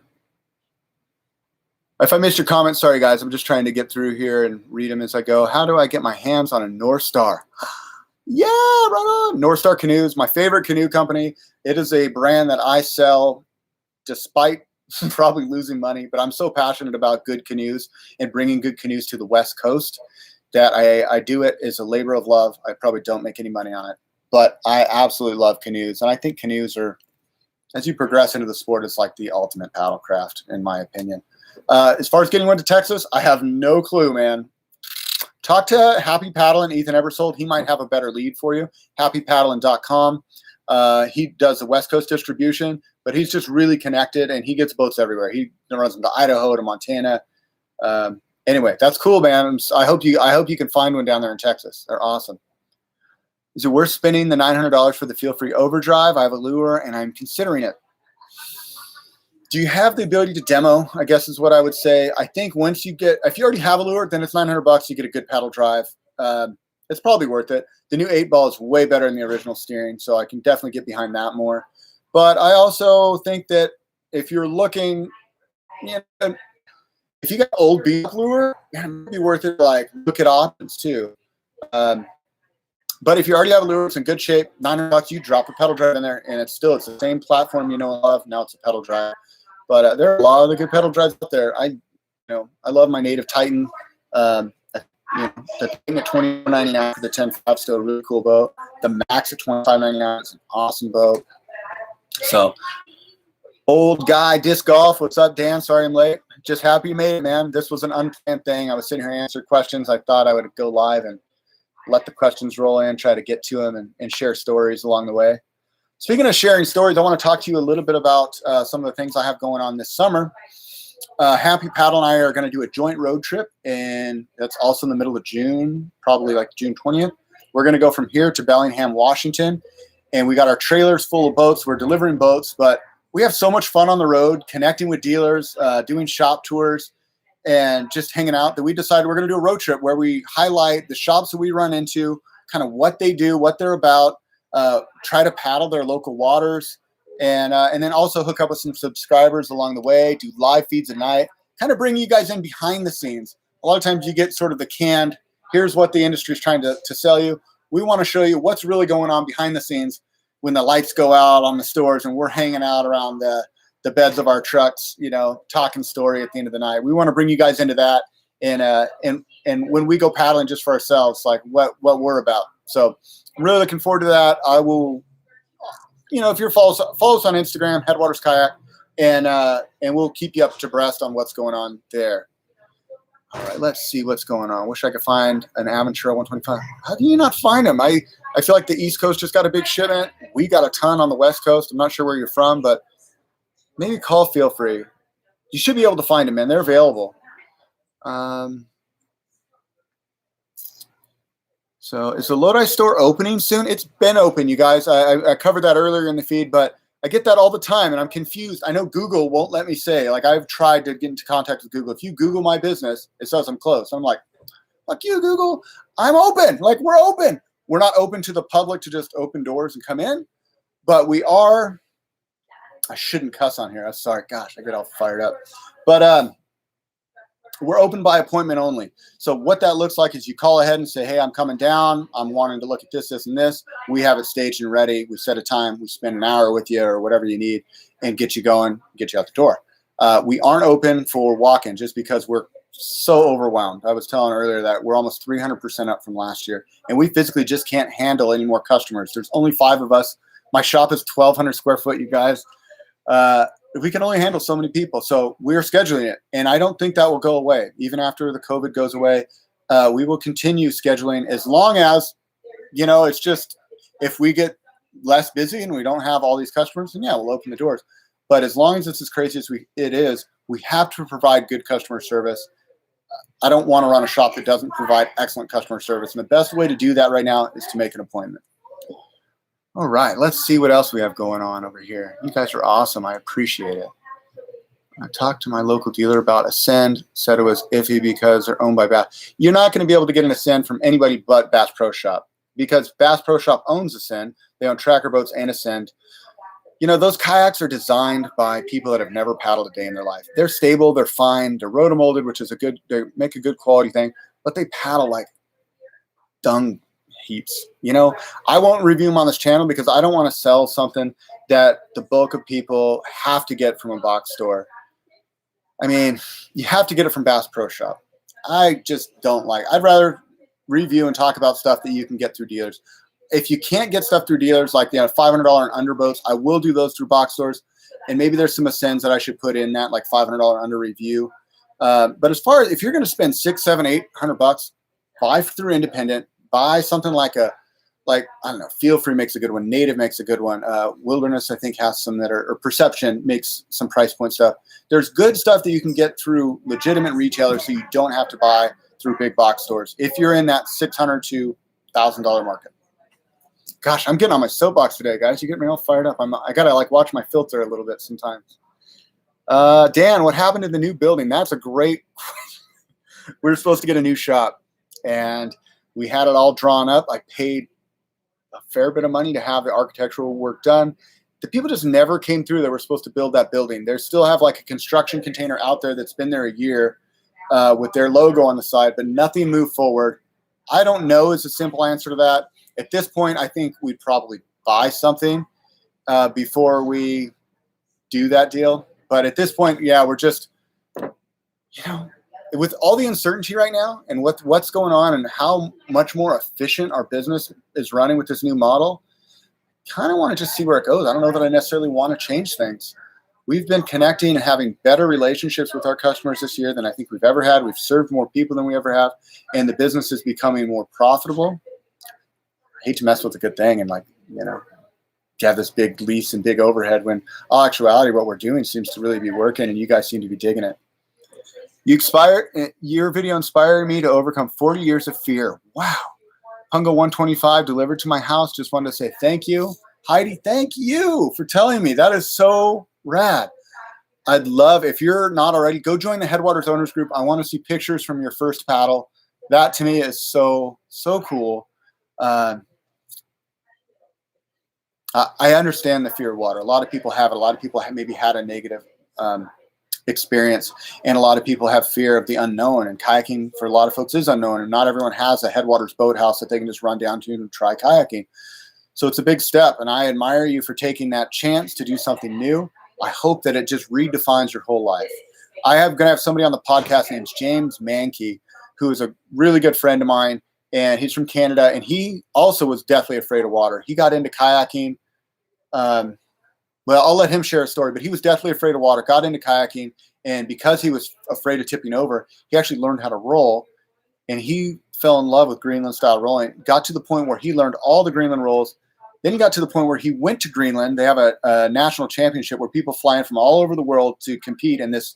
If I missed your comment, sorry, guys. I'm just trying to get through here and read them as I go. How do I get my hands on a North Star? Yeah, right on. North Star Canoes, my favorite canoe company. It is a brand that I sell despite probably losing money, but I'm so passionate about good canoes and bringing good canoes to the West Coast that I do it as a labor of love. I probably don't make any money on it, but I absolutely love canoes. And I think canoes are, as you progress into the sport, it's like the ultimate paddle craft, in my opinion. As far as getting one to Texas, I have no clue, man. Talk to Happy Paddling, Ethan Ebersold. He might have a better lead for you. HappyPaddling.com. He does the West Coast distribution, but he's just really connected, and he gets boats everywhere. He runs them to Idaho, to Montana. Anyway, that's cool, man. I hope you can find one down there in Texas. They're awesome. Is it worth spending the $900 for the Feel Free Overdrive? I have a lure, and I'm considering it. Do you have the ability to demo, I guess is what I would say. I think if you already have a lure, then it's $900. You get a good paddle drive. It's probably worth it. The new 8-ball is way better than the original steering, so I can definitely get behind that more. But I also think that if you're looking, if you got old beat lure, it might be worth it to look at options too. But if you already have a lure, it's in good shape, $900, you drop a pedal drive in there, and it's the same platform you know and love. Now it's a pedal drive. But there are a lot of the good pedal drives out there. I love my Native Titan. The thing at $24.99 for the 10.5 still a really cool boat. The Max at $25.99 is an awesome boat. So, old guy disc golf. What's up, Dan? Sorry I'm late. Just happy you made it, man. This was an unplanned thing. I was sitting here answering questions. I thought I would go live and let the questions roll in, try to get to them and share stories along the way. Speaking of sharing stories, I want to talk to you a little bit about some of the things I have going on this summer. Happy Paddle and I are going to do a joint road trip, and that's also in the middle of June, probably like June 20th. We're going to go from here to Bellingham, Washington, and we got our trailers full of boats. We're delivering boats, but we have so much fun on the road, connecting with dealers, doing shop tours, and just hanging out that we decided we're going to do a road trip where we highlight the shops that we run into, kind of what they do, what they're about, try to paddle their local waters, and then also hook up with some subscribers along the way, do live feeds at night, kind of bring you guys in behind the scenes. A lot of times you get sort of the canned, here's what the industry is trying to sell you. We want to show you what's really going on behind the scenes when the lights go out on the stores and we're hanging out around the the beds of our trucks, talking story at the end of the night. We want to bring you guys into that, and when we go paddling just for ourselves, like what we're about. So I'm really looking forward to that. I will, if you're follow us on Instagram, Headwaters Kayak, and we'll keep you up to breast on what's going on there. All right, let's see what's going on. Wish I could find an Aventura 125. How do you not find them? I feel like the East Coast just got a big shipment. We got a ton on the West Coast. I'm not sure where you're from, but maybe call Feel Free. You should be able to find them, man. They're available. So is the Lodi store opening soon? It's been open, you guys. I covered that earlier in the feed, but I get that all the time, and I'm confused. I know Google won't let me say. Like, I've tried to get into contact with Google. If you Google my business, it says I'm closed. I'm like, fuck you, Google. I'm open. Like, we're open. We're not open to the public to just open doors and come in, but we are. I shouldn't cuss on here. I'm sorry. Gosh, I get all fired up. But we're open by appointment only. So what that looks like is you call ahead and say, hey, I'm coming down. I'm wanting to look at this, this, and this. We have it staged and ready. We set a time. We spend an hour with you or whatever you need and get you going, get you out the door. We aren't open for walk-in just because we're so overwhelmed. I was telling earlier that we're almost 300% up from last year, and we physically just can't handle any more customers. There's only 5 of us. My shop is 1,200 square foot, you guys. We can only handle so many people. So we're scheduling it. And I don't think that will go away. Even after the COVID goes away, we will continue scheduling as long as, it's just, if we get less busy and we don't have all these customers, then yeah, we'll open the doors. But as long as it's as crazy as it is, we have to provide good customer service. I don't want to run a shop that doesn't provide excellent customer service. And the best way to do that right now is to make an appointment. All right, let's see what else we have going on over here. You guys are awesome. I appreciate it. I talked to my local dealer about Ascend, said it was iffy because they're owned by Bass. You're not going to be able to get an Ascend from anybody but Bass Pro Shop because Bass Pro Shop owns Ascend. They own Tracker Boats and Ascend. Those kayaks are designed by people that have never paddled a day in their life. They're stable, they're fine, they're rotomolded, which is they make a good quality thing, but they paddle like dung heaps. I won't review them on this channel because I don't want to sell something that the bulk of people have to get from a box store. I mean, you have to get it from Bass Pro Shop. I just don't like. I'd rather review and talk about stuff that you can get through dealers. If you can't get stuff through dealers, like $500 and under boats, I will do those through box stores. And maybe there's some Ascends that I should put in that, like $500 under review. But as far as if you're going to spend $600, $700, $800, buy through independent. Buy something like I don't know, Feel Free makes a good one. Native makes a good one. Wilderness, I think, has some that are, or Perception makes some price point stuff. There's good stuff that you can get through legitimate retailers so you don't have to buy through big box stores if you're in that $600 to $1,000 market. Gosh, I'm getting on my soapbox today, guys. You get me all fired up. I got to watch my filter a little bit sometimes. Dan, what happened to the new building? That's a great we were supposed to get a new shop, and we had it all drawn up. I paid a fair bit of money to have the architectural work done. The people just never came through that were supposed to build that building. They still have like a construction container out there that's been there a year with their logo on the side, but nothing moved forward. I don't know is a simple answer to that. At this point, I think we'd probably buy something before we do that deal. But at this point, yeah, we're just, with all the uncertainty right now and what's going on and how much more efficient our business is running with this new model, kind of want to just see where it goes. I don't know that I necessarily want to change things. We've been connecting and having better relationships with our customers this year than I think we've ever had. We've served more people than we ever have, and the business is becoming more profitable. I hate to mess with a good thing and have this big lease and big overhead when all actuality what we're doing seems to really be working and you guys seem to be digging it. Your video inspired me to overcome 40 years of fear. Wow. Pungo 125 delivered to my house. Just wanted to say thank you. Heidi, thank you for telling me. That is so rad. I'd love, if you're not already, go join the Headwaters Owners Group. I want to see pictures from your first paddle. That to me is so cool. I understand the fear of water. A lot of people have it. A lot of people have maybe had a negative experience, and a lot of people have fear of the unknown, and kayaking for a lot of folks is unknown, and not everyone has a Headwaters boathouse that they can just run down to and try kayaking. So it's a big step, and I admire you for taking that chance to do something new. I hope that it just redefines your whole life. Going to have somebody on the podcast named James Mankey, who is a really good friend of mine, and he's from Canada, and he also was deathly afraid of water. He got into kayaking. Well, I'll let him share a story, but he was deathly afraid of water, got into kayaking, and because he was afraid of tipping over, he actually learned how to roll, and he fell in love with Greenland-style rolling, got to the point where he learned all the Greenland rolls. Then he got to the point where he went to Greenland. They have a national championship where people fly in from all over the world to compete in this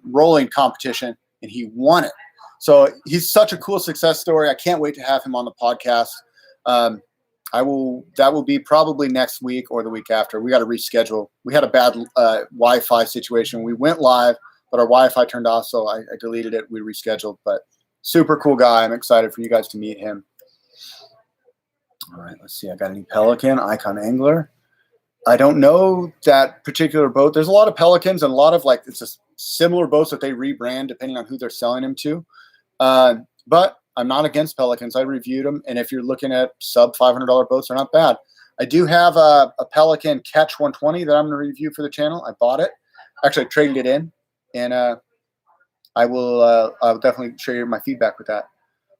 rolling competition, and he won it. So he's such a cool success story. I can't wait to have him on the podcast. That will be probably next week or the week after. We got to reschedule. We had a bad Wi-Fi situation. We went live, but our Wi-Fi turned off, so I deleted it. We rescheduled, but super cool guy. I'm excited for you guys to meet him. All right, let's see. I got a new Pelican, Icon Angler. I don't know that particular boat. There's a lot of Pelicans and a lot of it's just similar boats that they rebrand depending on who they're selling them to. But I'm not against Pelicans. I reviewed them, and if you're looking at sub $500 boats, they're not bad. I do have a Pelican Catch 120 that I'm going to review for the channel. I bought it. Actually, I traded it in, and I'll definitely share my feedback with that.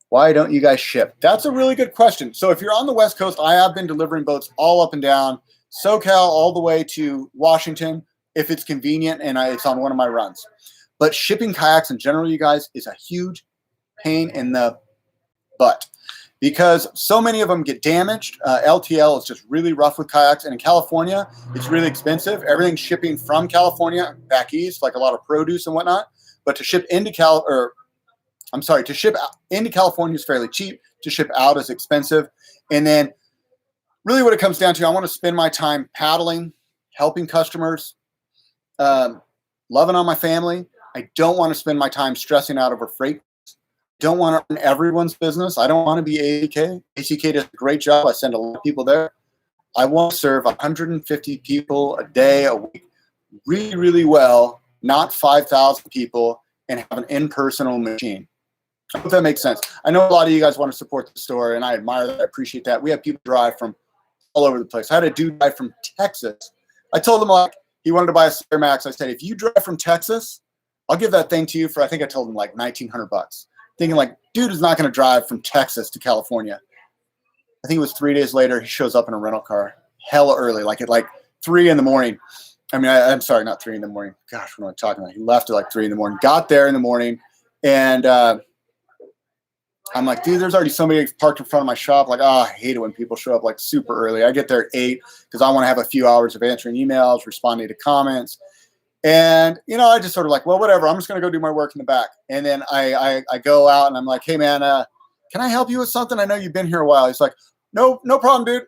Why don't you guys ship? That's a really good question. So if you're on the West Coast, I have been delivering boats all up and down SoCal all the way to Washington if it's convenient and it's on one of my runs. But shipping kayaks in general, you guys, is a huge pain in the butt because so many of them get damaged. LTL is just really rough with kayaks. And in California, it's really expensive. Everything's shipping from California back east, like a lot of produce and whatnot. But to ship into to ship into California is fairly cheap. To ship out is expensive. And then really what it comes down to, I want to spend my time paddling, helping customers, loving on my family. I don't want to spend my time stressing out over freight. Don't want to run everyone's business. I don't want to be ACK. ACK does a great job. I send a lot of people there. I want to serve 150 people a day, a week, really, really well, not 5,000 people, and have an impersonal machine. I hope that makes sense. I know a lot of you guys want to support the store, and I admire that. I appreciate that. We have people drive from all over the place. I had a dude drive from Texas. I told him he wanted to buy a Slayer Max. I said, if you drive from Texas, I'll give that thing to you for, I think I told him $1,900. Thinking dude is not going to drive from Texas to California. I think it was 3 days later, he shows up in a rental car hella early, at 3 in the morning. I mean, I'm sorry, not 3 in the morning. Gosh, what am I talking about? He left at 3 in the morning, got there in the morning, and I'm like, dude, there's already somebody parked in front of my shop. I hate it when people show up super early. I get there at 8 because I want to have a few hours of answering emails, responding to comments. And, I just sort of well, whatever. I'm just going to go do my work in the back. And then I go out and I'm like, hey, man, can I help you with something? I know you've been here a while. He's like, no problem, dude.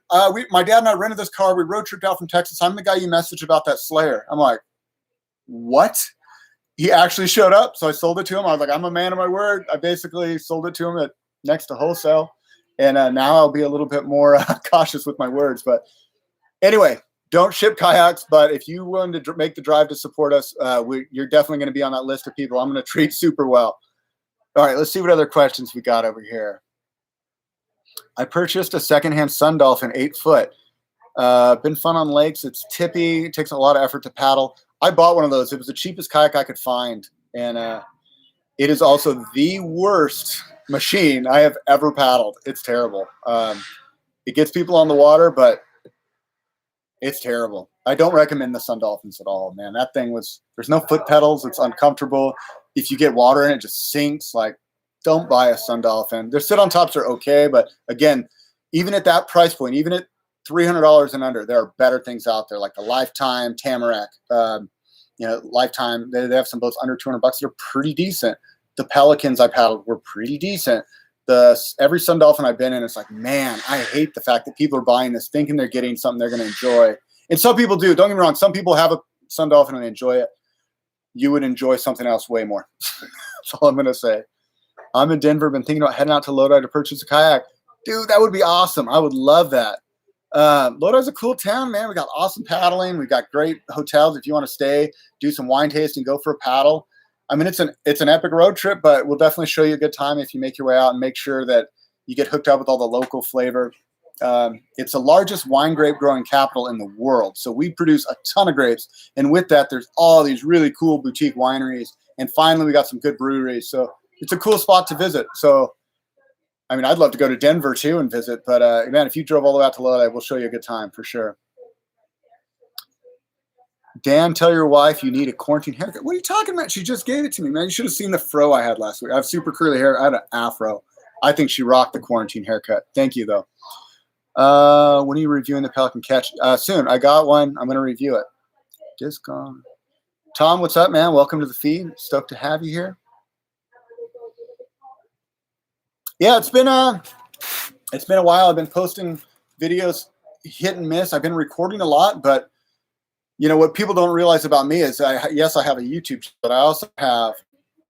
My dad and I rented this car. We road tripped out from Texas. I'm the guy you messaged about that Slayer. I'm like, what? He actually showed up, so I sold it to him. I was like, I'm a man of my word. I basically sold it to him at next to wholesale, and now I'll be a little bit more cautious with my words. But anyway, don't ship kayaks, but if you're willing to make the drive to support us, you're definitely going to be on that list of people I'm going to treat super well. All right, let's see what other questions we got over here. I purchased a secondhand Sun Dolphin 8-foot. Been fun on lakes. It's tippy. It takes a lot of effort to paddle. I bought one of those. It was the cheapest kayak I could find. And it is also the worst machine I have ever paddled. It's terrible. It gets people on the water, but it's terrible. I don't recommend the Sun Dolphins at all, man. That thing there's no foot pedals. It's uncomfortable. If you get water in it, just sinks. Don't buy a Sun Dolphin. Their sit-on tops are okay, but again, even at that price point, even at $300 and under, there are better things out there, like the Lifetime Tamarack. Lifetime, they have some boats under $200. They're pretty decent. The Pelicans I paddled were pretty decent. Every Sun Dolphin I've been in, it's man, I hate the fact that people are buying this thinking they're getting something they're going to enjoy. And some people do. Don't get me wrong. Some people have a Sun Dolphin and they enjoy it. You would enjoy something else way more. That's all I'm going to say. I'm in Denver. Been thinking about heading out to Lodi to purchase a kayak. Dude, that would be awesome. I would love that. Lodi's a cool town, man. We got awesome paddling. We got great hotels if you want to stay, do some wine tasting, go for a paddle. I mean, it's an epic road trip, but we'll definitely show you a good time if you make your way out and make sure that you get hooked up with all the local flavor. It's the largest wine grape growing capital in the world. So we produce a ton of grapes. And with that, there's all these really cool boutique wineries. And finally, we got some good breweries. So it's a cool spot to visit. So, I mean, I'd love to go to Denver too and visit. But man, if you drove all the way out to Lodi, we'll show you a good time for sure. Dan, tell your wife you need a quarantine haircut. What are you talking about? She just gave it to me, man. You should have seen the fro I had last week. I have super curly hair. I had an afro. I think she rocked the quarantine haircut. Thank you, though. When are you reviewing the Pelican Catch? Soon. I got one. I'm going to review it. Just gone. Tom, what's up, man? Welcome to the feed. Stoked to have you here. Yeah, it's been a while. I've been posting videos hit and miss. I've been recording a lot, but you know what people don't realize about me is yes, I have a YouTube channel, but I also have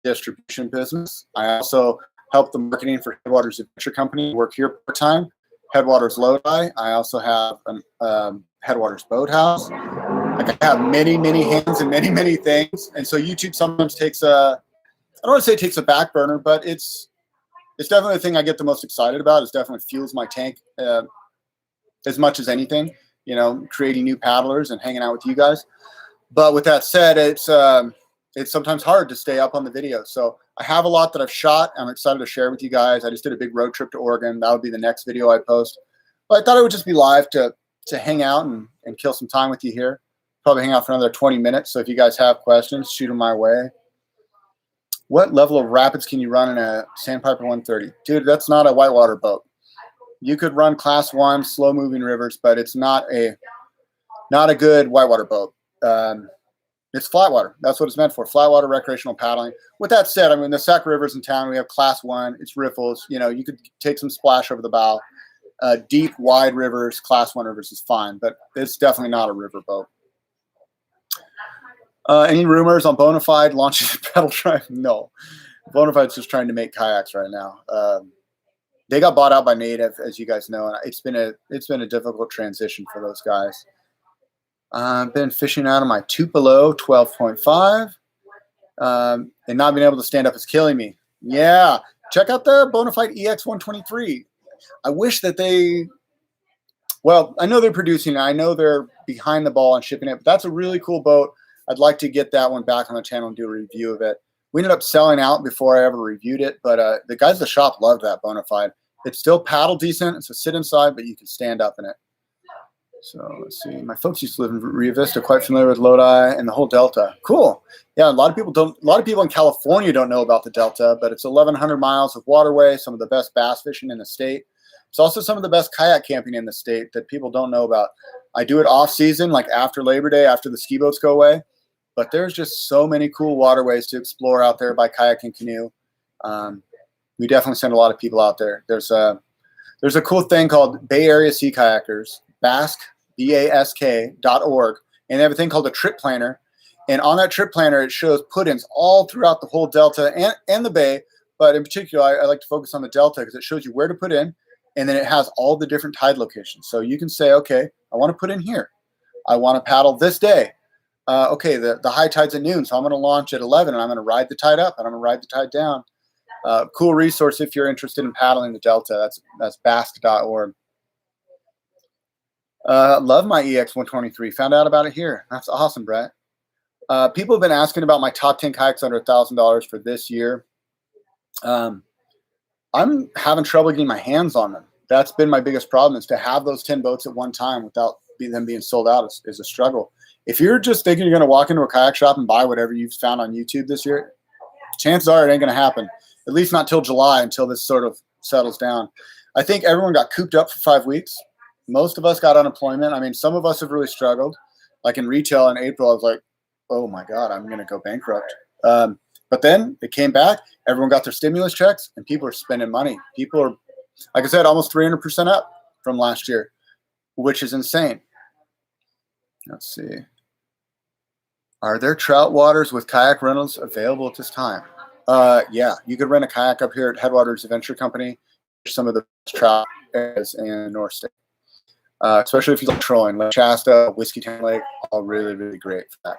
distribution business. I also help the marketing for Headwaters Adventure Company, work here part-time. Headwaters Lodi. I also have a Headwaters Boathouse. Like I have many, many hands in many, many things. And so YouTube sometimes takes I don't want to say it takes a back burner, but it's definitely the thing I get the most excited about. It definitely fuels my tank as much as anything, you know, creating new paddlers and hanging out with you guys. But with that said, it's sometimes hard to stay up on the video. So I have a lot that I've shot. I'm excited to share with you guys. I just did a big road trip to Oregon. That would be the next video I post. But I thought it would just be live to hang out and kill some time with you here. Probably hang out for another 20 minutes. So if you guys have questions, shoot them my way. What level of rapids can you run in a Sandpiper 130? Dude, that's not a whitewater boat. You could run class 1 slow moving rivers, but it's not a good whitewater boat. It's flat water. That's what it's meant for. Flat water recreational paddling. With that said, I mean, the Sac River's in town. We have class 1. It's riffles. You know, you could take some splash over the bow. Deep, wide rivers, class 1 rivers is fine, but it's definitely not a river boat. Any rumors on Bonafide launching a pedal drive? No. Bonafide's just trying to make kayaks right now. They got bought out by Native, as you guys know, and it's been a difficult transition for those guys. I've been fishing out of my Tupelo 12.5, and not being able to stand up is killing me. Yeah, check out the Bonafide EX 123. I wish that well, I know they're producing it. I know they're behind the ball on shipping it, but that's a really cool boat. I'd like to get that one back on the channel and do a review of it. We ended up selling out before I ever reviewed it, but the guys at the shop loved that Bonafide. It's still paddle decent. It's a sit inside, but you can stand up in it. So let's see. My folks used to live in Rio Vista, quite familiar with Lodi and the whole Delta. Cool. Yeah, a lot of people in California don't know about the Delta, but it's 1,100 miles of waterway, some of the best bass fishing in the state. It's also some of the best kayak camping in the state that people don't know about. I do it off season, like after Labor Day, after the ski boats go away. But there's just so many cool waterways to explore out there by kayak and canoe. We definitely send a lot of people out there. There's a cool thing called Bay Area Sea Kayakers, BASK.org, and they have a thing called a trip planner. And on that trip planner, it shows put-ins all throughout the whole Delta and the Bay. But in particular, I like to focus on the Delta because it shows you where to put in, and then it has all the different tide locations. So you can say, okay, I want to put in here. I want to paddle this day. Okay, the high tide's at noon, so I'm going to launch at 11, and I'm going to ride the tide up, and I'm going to ride the tide down. Cool resource if you're interested in paddling the Delta. That's bask.org. Love my EX 123. Found out about it here. That's awesome, Brett. People have been asking about my top 10 kayaks under $1,000 for this year. I'm having trouble getting my hands on them. That's been my biggest problem, is to have those 10 boats at one time without them being sold out is a struggle. If you're just thinking you're going to walk into a kayak shop and buy whatever you've found on YouTube this year, chances are it ain't going to happen, at least not till July, until this sort of settles down. I think everyone got cooped up for 5 weeks. Most of us got unemployment. I mean, some of us have really struggled. Like in retail in April, I was like, oh my God, I'm going to go bankrupt. But then it came back. Everyone got their stimulus checks, and people are spending money. People are, like I said, almost 300% up from last year, which is insane. Let's see. Are there trout waters with kayak rentals available at this time? Yeah, you could rent a kayak up here at Headwaters Adventure Company. Some of the trout areas in North State, especially if you like trolling. Lake Shasta, Whiskey Town Lake, all really, really great for that.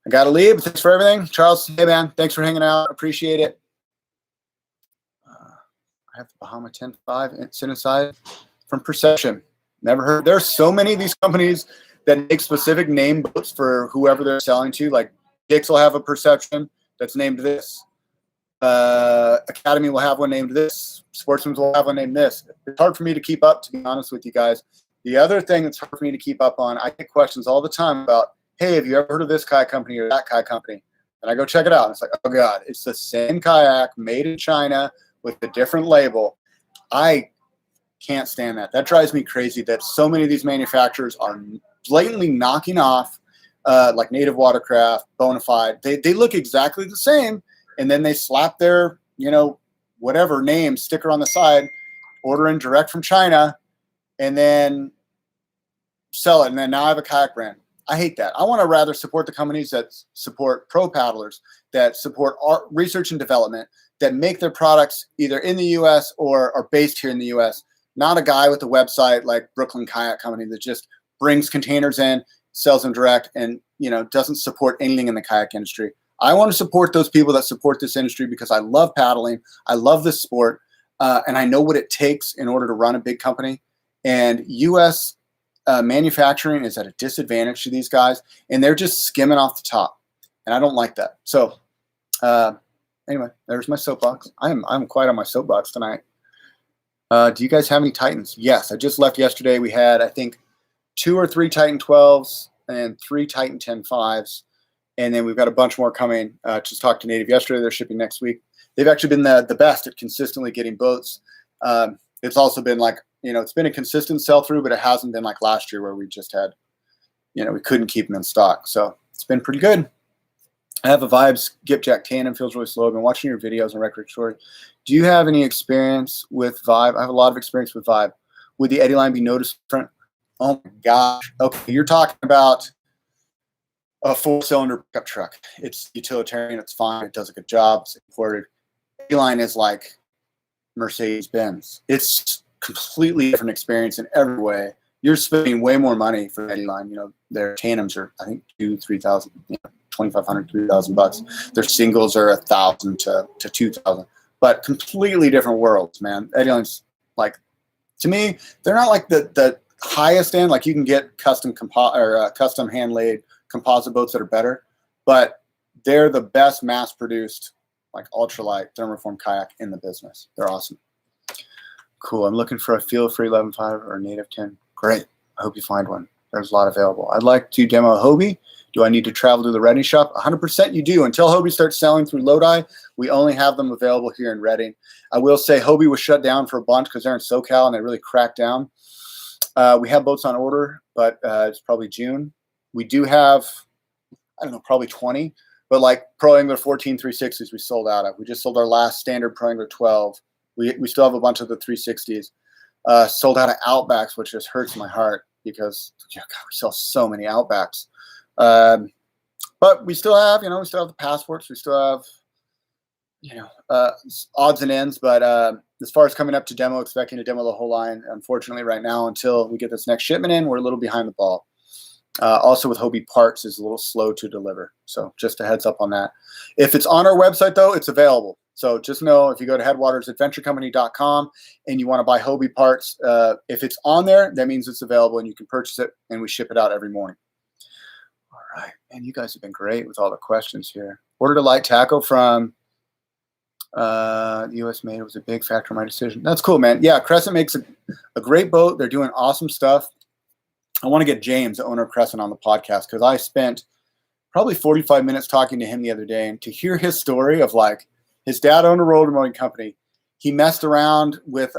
I got to leave. Thanks for everything. Charles, hey, man. Thanks for hanging out. Appreciate it. I have the Bahama 10.5 sit inside from Perception. Never heard. There's so many of these companies that make specific name boats for whoever they're selling to. Like Dick's will have a Perception that's named this. Academy will have one named this. Sportsman's will have one named this. It's hard for me to keep up, to be honest with you guys. The other thing that's hard for me to keep up on, I get questions all the time about, hey, have you ever heard of this kayak company or that kayak company? And I go check it out. And it's like, oh, God, it's the same kayak made in China with a different label. I can't stand that. That drives me crazy that so many of these manufacturers are blatantly knocking off like Native Watercraft, Bonafide. They look exactly the same, and then they slap their, whatever name sticker on the side, ordering direct from China, and then sell it. And then now I have a kayak brand. I hate that. I want to rather support the companies that support pro paddlers, that support art, research and development, that make their products either in the U.S. or are based here in the U.S., not a guy with a website like Brooklyn Kayak Company that just brings containers in, sells them direct, and doesn't support anything in the kayak industry. I want to support those people that support this industry because I love paddling. I love this sport, and I know what it takes in order to run a big company. And U.S. Manufacturing is at a disadvantage to these guys, and they're just skimming off the top, and I don't like that. So anyway, there's my soapbox. I'm quite on my soapbox tonight. Do you guys have any Titans? Yes, I just left yesterday. We had, I think, 2 or 3 Titan 12s and 3 Titan 10.5s, and then we've got a bunch more coming. Just talked to Native yesterday. They're shipping next week. They've actually been the best at consistently getting boats. It's also been like, it's been a consistent sell-through, but it hasn't been like last year where we just had, we couldn't keep them in stock. So it's been pretty good. I have a Vibe skipjack tandem, feels really slow. I've been watching your videos on Record Story. Do you have any experience with Vibe? I have a lot of experience with Vibe. Would the Eddy line be noticeable different? Oh my gosh. Okay, you're talking about a 4-cylinder pickup truck. It's utilitarian. It's fine. It does a good job. It's imported. Eddy line is like Mercedes-Benz. It's completely different experience in every way. You're spending way more money for Eddy line. Their tandems are, I think, $2,000, $3,000, $2,500, $3,000. Their singles are $1,000 to $2,000. But completely different worlds, man. Eddy line's like, to me, they're not like the highest end. Like you can get custom custom hand laid composite boats that are better, but they're the best mass produced like ultralight thermoform kayak in the business. They're awesome. Cool. I'm looking for a feel free 11.5 or a native 10. Great. I hope you find one. There's a lot available. I'd like to demo a Hobie. Do I need to travel to the Reading shop? 100% you do. Until Hobie starts selling through Lodi, we only have them available here in Reading. I will say Hobie was shut down for a bunch because they're in SoCal and they really cracked down. We have boats on order, but it's probably June. We do have, I don't know, probably 20. But like Pro Angler 14 360s we sold out of. We just sold our last standard Pro Angler 12. We still have a bunch of the 360s. Sold out of Outbacks, which just hurts my heart because God, we sell so many Outbacks. But we still have, we still have the passports. We still have, odds and ends. But as far as coming up to demo, expecting to demo the whole line, unfortunately right now, until we get this next shipment in, we're a little behind the ball. Also with Hobie parts is a little slow to deliver. So just a heads up on that. If it's on our website though, it's available. So just know if you go to headwatersadventurecompany.com and you want to buy Hobie parts, if it's on there, that means it's available and you can purchase it and we ship it out every morning. All right. And you guys have been great with all the questions here. Ordered a light tackle from US made. It was a big factor in my decision. That's cool, man. Yeah, Crescent makes a great boat. They're doing awesome stuff. I want to get James, the owner of Crescent, on the podcast because I spent probably 45 minutes talking to him the other day, and to hear his story of like his dad owned a roller molding company. He messed around with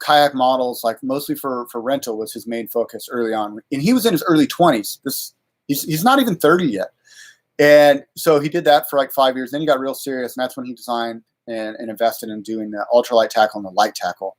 kayak models, like mostly for rental was his main focus early on. And he was in his early 20s. He's not even 30 yet. And so he did that for like 5 years. Then he got real serious, and that's when he designed and invested in doing the ultralight tackle and the light tackle.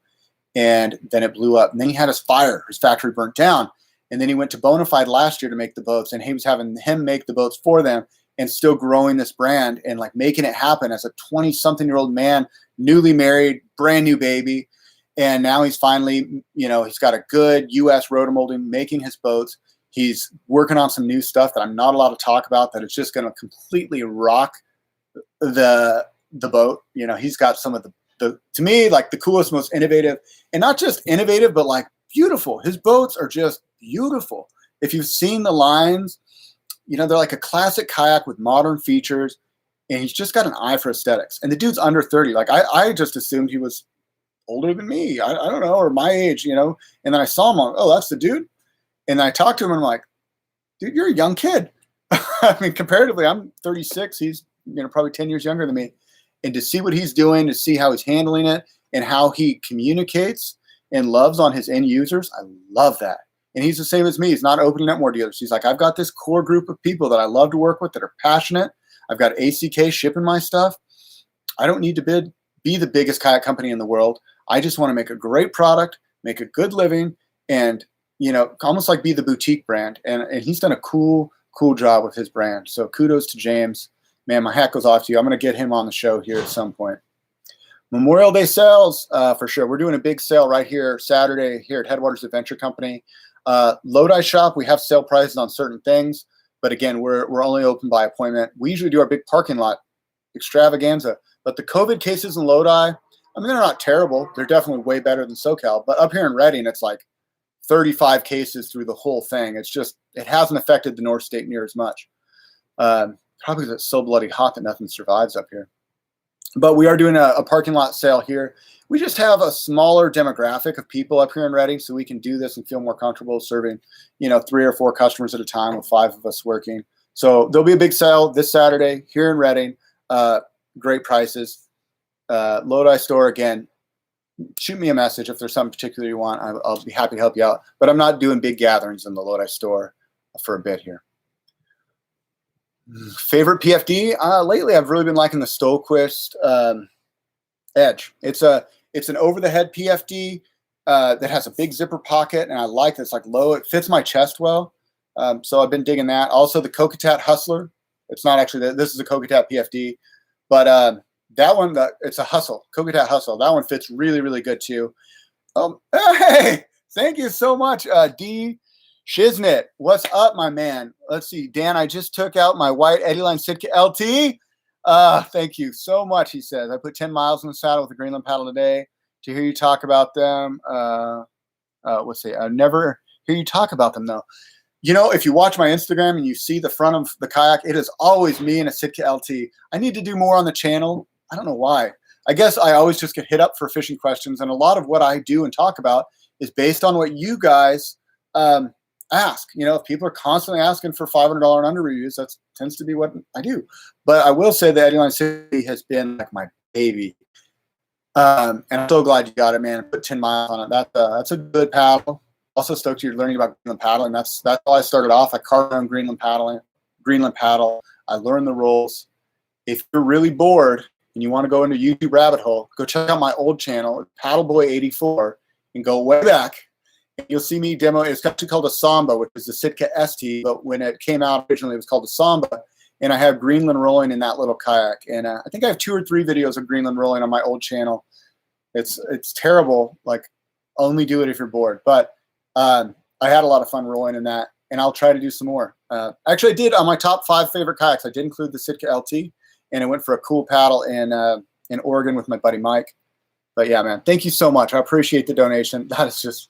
And then it blew up. And then he had his factory burnt down. And then he went to Bonafide last year to make the boats, and he was having him make the boats for them and still growing this brand and like making it happen as a 20-something-year-old man, newly married, brand new baby. And now he's finally, he's got a good U.S. rotomolding, making his boats. He's working on some new stuff that I'm not allowed to talk about that it's just going to completely rock the boat. He's got some of the to me, like the coolest, most innovative, and not just innovative, but like beautiful. His boats are just beautiful. If you've seen the lines, you know, they're like a classic kayak with modern features, and he's just got an eye for aesthetics. And the dude's under 30. Like I just assumed he was older than me. I don't know, or my age, you know. And then I saw him on, oh, that's the dude. And I talked to him and I'm like, dude, you're a young kid. I mean, comparatively, I'm 36. He's, you know, probably 10 years younger than me. And to see what he's doing, to see how he's handling it and how he communicates and loves on his end users, I love that. And he's the same as me. He's not opening up more dealers. He's like, I've got this core group of people that I love to work with that are passionate. I've got ACK shipping my stuff. I don't need to be the biggest kayak company in the world. I just want to make a great product, make a good living, and, you know, almost like be the boutique brand. And he's done a cool job with his brand. So kudos to James. Man, my hat goes off to you. I'm going to get him on the show here at some point. Memorial Day sales, for sure. We're doing a big sale right here Saturday here at Headwaters Adventure Company. Lodi Shop, we have sale prices on certain things, but again, we're only open by appointment. We usually do our big parking lot extravaganza, but the COVID cases in Lodi, I mean, they're not terrible. They're definitely way better than SoCal, but up here in Redding, it's like 35 cases through the whole thing. It's just, it hasn't affected the North State near as much. Probably because it's so bloody hot that nothing survives up here. But we are doing a parking lot sale here. We just have a smaller demographic of people up here in Redding, so we can do this and feel more comfortable serving, you know, 3 or 4 customers at a time with 5 of us working. So there'll be a big sale this Saturday here in Redding. Great prices. Lodi store, again, shoot me a message if there's something particular you want. I'll be happy to help you out. But I'm not doing big gatherings in the Lodi store for a bit here. Favorite PFD? Lately, I've really been liking the Stolquist Edge. It's an over-the-head PFD that has a big zipper pocket, and I like it. It's like low. It fits my chest well, so I've been digging that. Also, the Kokatat Hustler. It's not actually this is a Kokatat PFD, but that one, it's a Hustle, Kokatat Hustle. That one fits really, really good too. Hey, thank you so much, D. Shiznit, what's up, my man? Let's see, Dan, I just took out my white Eddieline Sitka LT. Thank you so much, he says. I put 10 miles in the saddle with the Greenland paddle today. To hear you talk about them, let's see, I never hear you talk about them, though. You know, if you watch my Instagram and you see the front of the kayak, it is always me and a Sitka LT. I need to do more on the channel. I don't know why. I guess I always just get hit up for fishing questions, and a lot of what I do and talk about is based on what you guys ask. You know, if people are constantly asking for $500 and under reviews, that tends to be what I do. But I will say that Eddieline City has been like my baby. And I'm so glad you got it, man. Put 10 miles on it. That's a good paddle. Also stoked you're learning about Greenland paddling. That's how I started off. I carved on Greenland paddle. I learned the rules. If you're really bored and you want to go into YouTube rabbit hole, go check out my old channel, Paddleboy84, and go way back. You'll see me demo. It's actually called a Samba, which is the Sitka ST, but when it came out originally, it was called a Samba. And I have Greenland rolling in that little kayak. And I think I have 2 or 3 videos of Greenland rolling on my old channel. It's terrible. Like, only do it if you're bored. But I had a lot of fun rolling in that, and I'll try to do some more. Actually, I did on my top 5 favorite kayaks. I did include the Sitka LT, and I went for a cool paddle in Oregon with my buddy Mike. But yeah, man, thank you so much. I appreciate the donation. That is just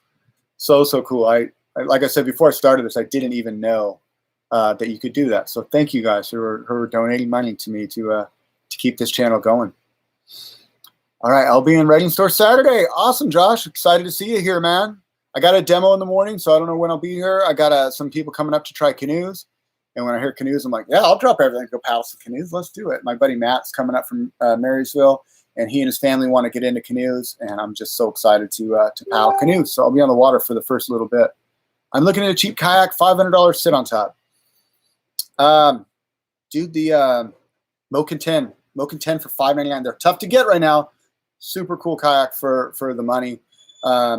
so cool. I like I said before I started this, I didn't even know that you could do that. So thank you guys who are donating money to me to keep this channel going. All right, I'll be in Redding Store Saturday. Awesome, Josh. Excited to see you here, man. I got a demo in the morning, so I don't know when I'll be here. I got some people coming up to try canoes. And when I hear canoes, I'm like, yeah, I'll drop everything, go paddle some canoes. Let's do it. My buddy Matt's coming up from Marysville, and he and his family want to get into canoes, and I'm just so excited to paddle canoes. So I'll be on the water for the first little bit. I'm looking at a cheap kayak, $500 sit on top. Dude, the Moken 10 for $5.99. They're tough to get right now. Super cool kayak for the money. I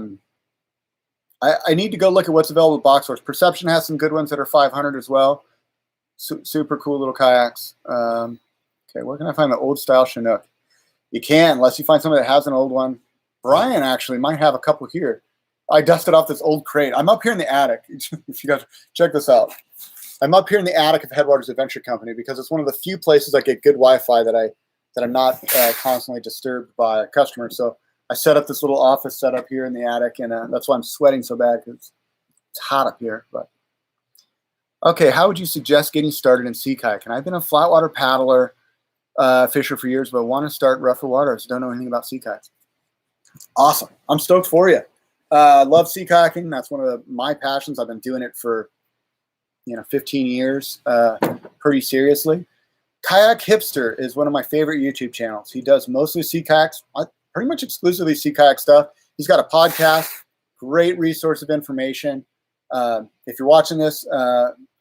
need to go look at what's available at Box Source. Perception has some good ones that are $500 as well. Super cool little kayaks. Okay, where can I find the old style Chinook? You can, unless you find somebody that has an old one. Brian actually might have a couple here. I dusted off this old crate. I'm up here in the attic. If you guys check this out. I'm up here in the attic of Headwaters Adventure Company because it's one of the few places I get good Wi-Fi that I'm not constantly disturbed by customers. So I set up this little office setup here in the attic, and that's why I'm sweating so bad, because it's hot up here. But okay, how would you suggest getting started in sea kayaking? I've been a flatwater paddler, fisher for years, but want to start rougher waters. Don't know anything about sea kayaks. Awesome. I'm stoked for you. Love sea kayaking. That's one of my passions. I've been doing it for 15 years, pretty seriously. Kayak Hipster is one of my favorite YouTube channels. He does mostly sea kayaks, pretty much exclusively sea kayak stuff. He's got a podcast, great resource of information. If you're watching this,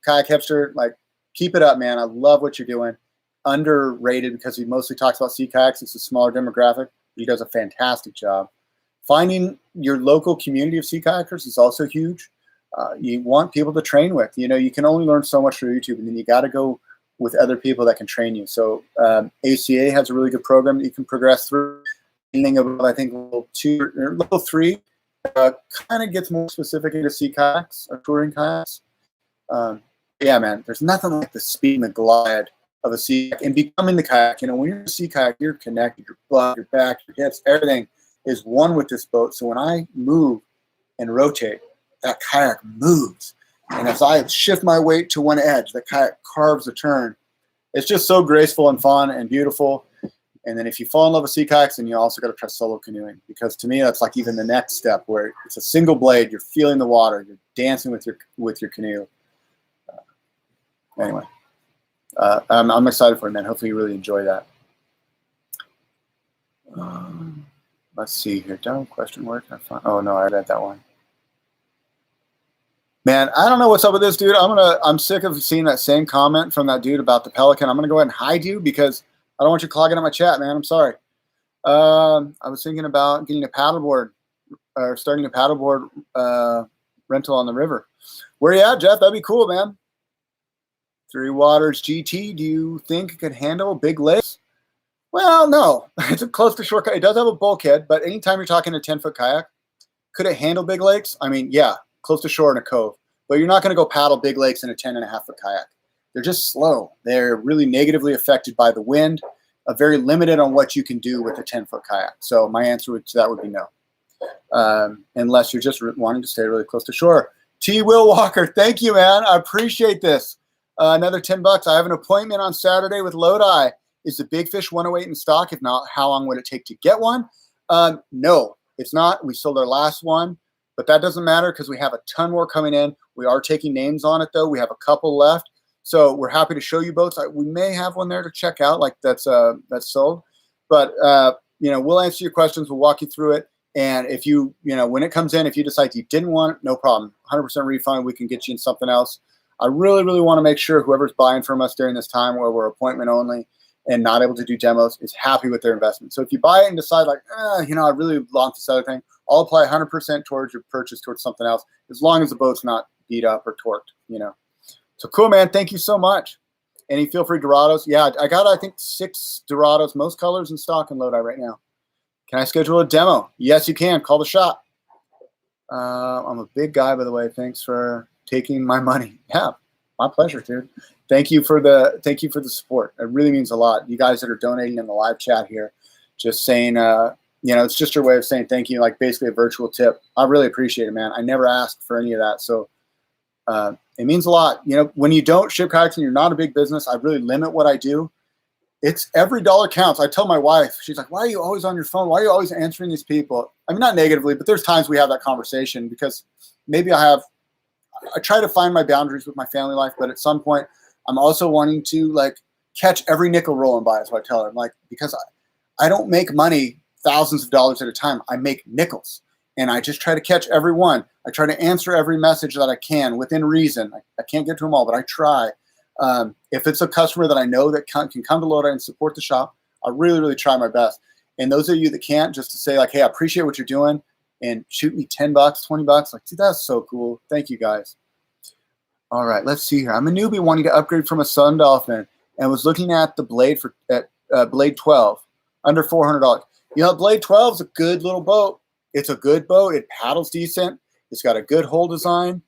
Kayak Hipster, like, keep it up, man. I love what you're doing. Underrated because he mostly talks about sea kayaks. It's a smaller demographic. He does a fantastic job. Finding your local community of sea kayakers is also huge. You want people to train with. You can only learn so much through YouTube, and then you got to go with other people that can train you. So ACA has a really good program that you can progress through. Anything above, I think, level 2 or level 3 kind of gets more specific into sea kayaks or touring kayaks. Yeah, man, there's nothing like the speed and the glide of a sea kayak and becoming the kayak. When you're in a sea kayak, you're connected. Your butt, your back, your hips, everything is one with this boat. So when I move and rotate, that kayak moves. And as I shift my weight to one edge, the kayak carves a turn. It's just so graceful and fun and beautiful. And then if you fall in love with sea kayaks, then you also got to try solo canoeing, because to me that's like even the next step, where it's a single blade, you're feeling the water, you're dancing with your canoe. Anyway, I'm excited for it, man. Hopefully you really enjoy that. Let's see here. Don't question mark. Oh no, I read that one. Man, I don't know what's up with this dude. I'm sick of seeing that same comment from that dude about the Pelican. I'm gonna go ahead and hide you because I don't want you clogging up my chat, man. I'm sorry. I was thinking about getting a paddleboard or starting a paddleboard rental on the river. Where you at, Jeff? That'd be cool, man. Three Waters GT, do you think it could handle big lakes? Well, no. It's a close to shore kayak. It does have a bulkhead, but anytime you're talking a 10-foot kayak, could it handle big lakes? I mean, yeah, close to shore in a cove. But you're not going to go paddle big lakes in a 10.5-foot kayak. They're just slow. They're really negatively affected by the wind, very limited on what you can do with a 10-foot kayak. So my answer to that would be no, unless you're just wanting to stay really close to shore. T. Will Walker, thank you, man. I appreciate this. Another $10. I have an appointment on Saturday with Lodi. Is the Big Fish 108 in stock? If not, how long would it take to get one? No, it's not. We sold our last one, but that doesn't matter because we have a ton more coming in. We are taking names on it, though. We have a couple left. So we're happy to show you boats. We may have one there to check out, like that's sold. But we'll answer your questions. We'll walk you through it. And if when it comes in, if you decide you didn't want it, no problem. 100% refund. We can get you in something else. I really, really want to make sure whoever's buying from us during this time where we're appointment only and not able to do demos is happy with their investment. So if you buy it and decide like, I really want this other thing, I'll apply 100% towards your purchase towards something else, as long as the boat's not beat up or torqued, So cool, man. Thank you so much. Any feel free Dorados? Yeah, I got, I think, 6 Dorados, most colors in stock in Lodi right now. Can I schedule a demo? Yes, you can. Call the shop. I'm a big guy, by the way. Thanks for taking my money. Yeah, my pleasure, dude. Thank you for the support. It really means a lot. You guys that are donating in the live chat here, just saying, it's just your way of saying thank you, like basically a virtual tip. I really appreciate it, man. I never asked for any of that, so it means a lot. When you don't ship kayaks and you're not a big business, I really limit what I do. It's every dollar counts. I tell my wife, she's like, why are you always on your phone? Why are you always answering these people? I mean, not negatively, but there's times we have that conversation because maybe I try to find my boundaries with my family life, but at some point I'm also wanting to catch every nickel rolling by, is what I tell her. Because I don't make money thousands of dollars at a time. I make nickels, and I just try to catch every one. I try to answer every message that I can within reason. I can't get to them all, but I try. If it's a customer that I know that can come to Lodi and support the shop, I really, really try my best. And those of you that can't, just to say hey, I appreciate what you're doing and shoot me $10, $20. Dude, that's so cool. Thank you guys. All right, let's see here. I'm a newbie wanting to upgrade from a Sun Dolphin and was looking at the Blade at Blade 12, under $400. Blade 12 is a good little boat. It's a good boat. It paddles decent. It's got a good hull design.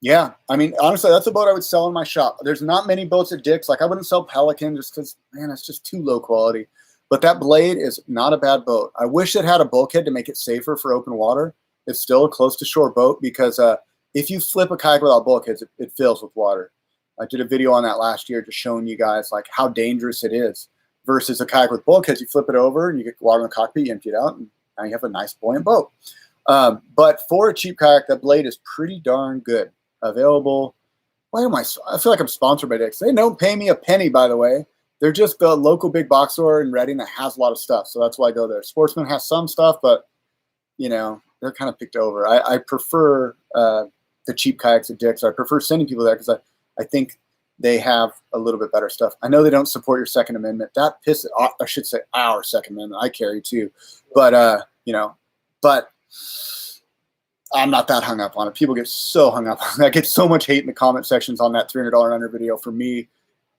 Yeah, I mean, honestly, that's a boat I would sell in my shop. There's not many boats at Dick's. I wouldn't sell Pelican just because, man, it's just too low quality. But that Blade is not a bad boat. I wish it had a bulkhead to make it safer for open water. It's still a close to shore boat because if you flip a kayak without bulkheads, it fills with water. I did a video on that last year just showing you guys like how dangerous it is versus a kayak with bulkheads. You flip it over and you get water in the cockpit, you empty it out, and now you have a nice buoyant boat. But for a cheap kayak, that Blade is pretty darn good. Available. Why am I feel like I'm sponsored by Dick's. They don't pay me a penny, by the way. They're just the local big box store in Reading that has a lot of stuff. So that's why I go there. Sportsman has some stuff, but, you know, they're kind of picked over. I prefer the cheap kayaks at Dick's. I prefer sending people there because I think they have a little bit better stuff. I know they don't support your Second Amendment. That pisses off. I should say our Second Amendment. I carry too. But, you know, but I'm not that hung up on it. People get so hung up on it. I get so much hate in the comment sections on that $300 under video for me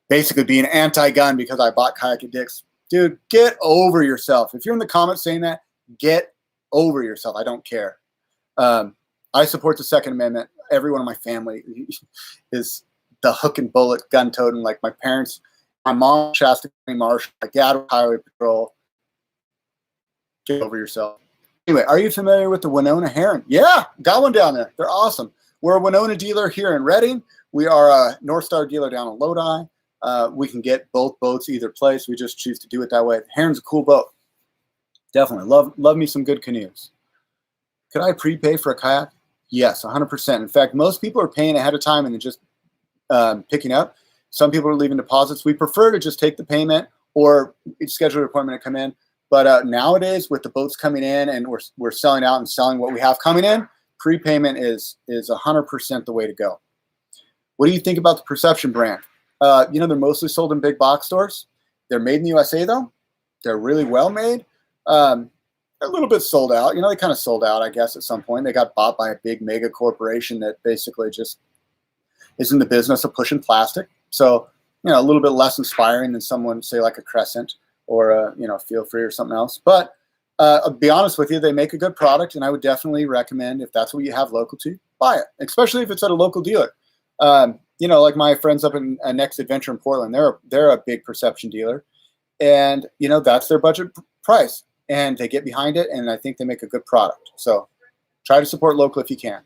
basically being anti-gun because I bought kayak at Dick's. Dude, get over yourself. If you're in the comments saying that, get over yourself. I don't care. I support the Second Amendment. Everyone in my family is the hook and bullet gun toting. Like my parents, my mom, Shasta County Marshal, my dad was Highway Patrol. Get over yourself. Anyway, are you familiar with the Winona Heron? Yeah, got one down there. They're awesome. We're a Winona dealer here in Reading. We are a North Star dealer down in Lodi. We can get both boats either place. We just choose to do it that way. Heron's a cool boat. Definitely. Love me some good canoes. Could I prepay for a kayak? Yes, 100%. In fact, most people are paying ahead of time and then just picking up. Some people are leaving deposits. We prefer to just take the payment or schedule an appointment to come in. But nowadays, with the boats coming in and we're selling out and selling what we have coming in, prepayment is 100% the way to go. What do you think about the Perception brand? You know, they're mostly sold in big box stores. They're made in the USA, though. They're really well made. They're a little bit sold out. You know, they kind of sold out, I guess, at some point. They got bought by a big mega corporation that basically just is in the business of pushing plastic. So, you know, a little bit less inspiring than someone, say, like a Crescent or, you know, Feel Free or something else. But I'll be honest with you, they make a good product, and I would definitely recommend, if that's what you have local to, buy it, especially if it's at a local dealer. You know, like my friends up in Next Adventure in Portland, they're a big Perception dealer, and you know that's their budget price, and they get behind it, and I think they make a good product. So try to support local if you can.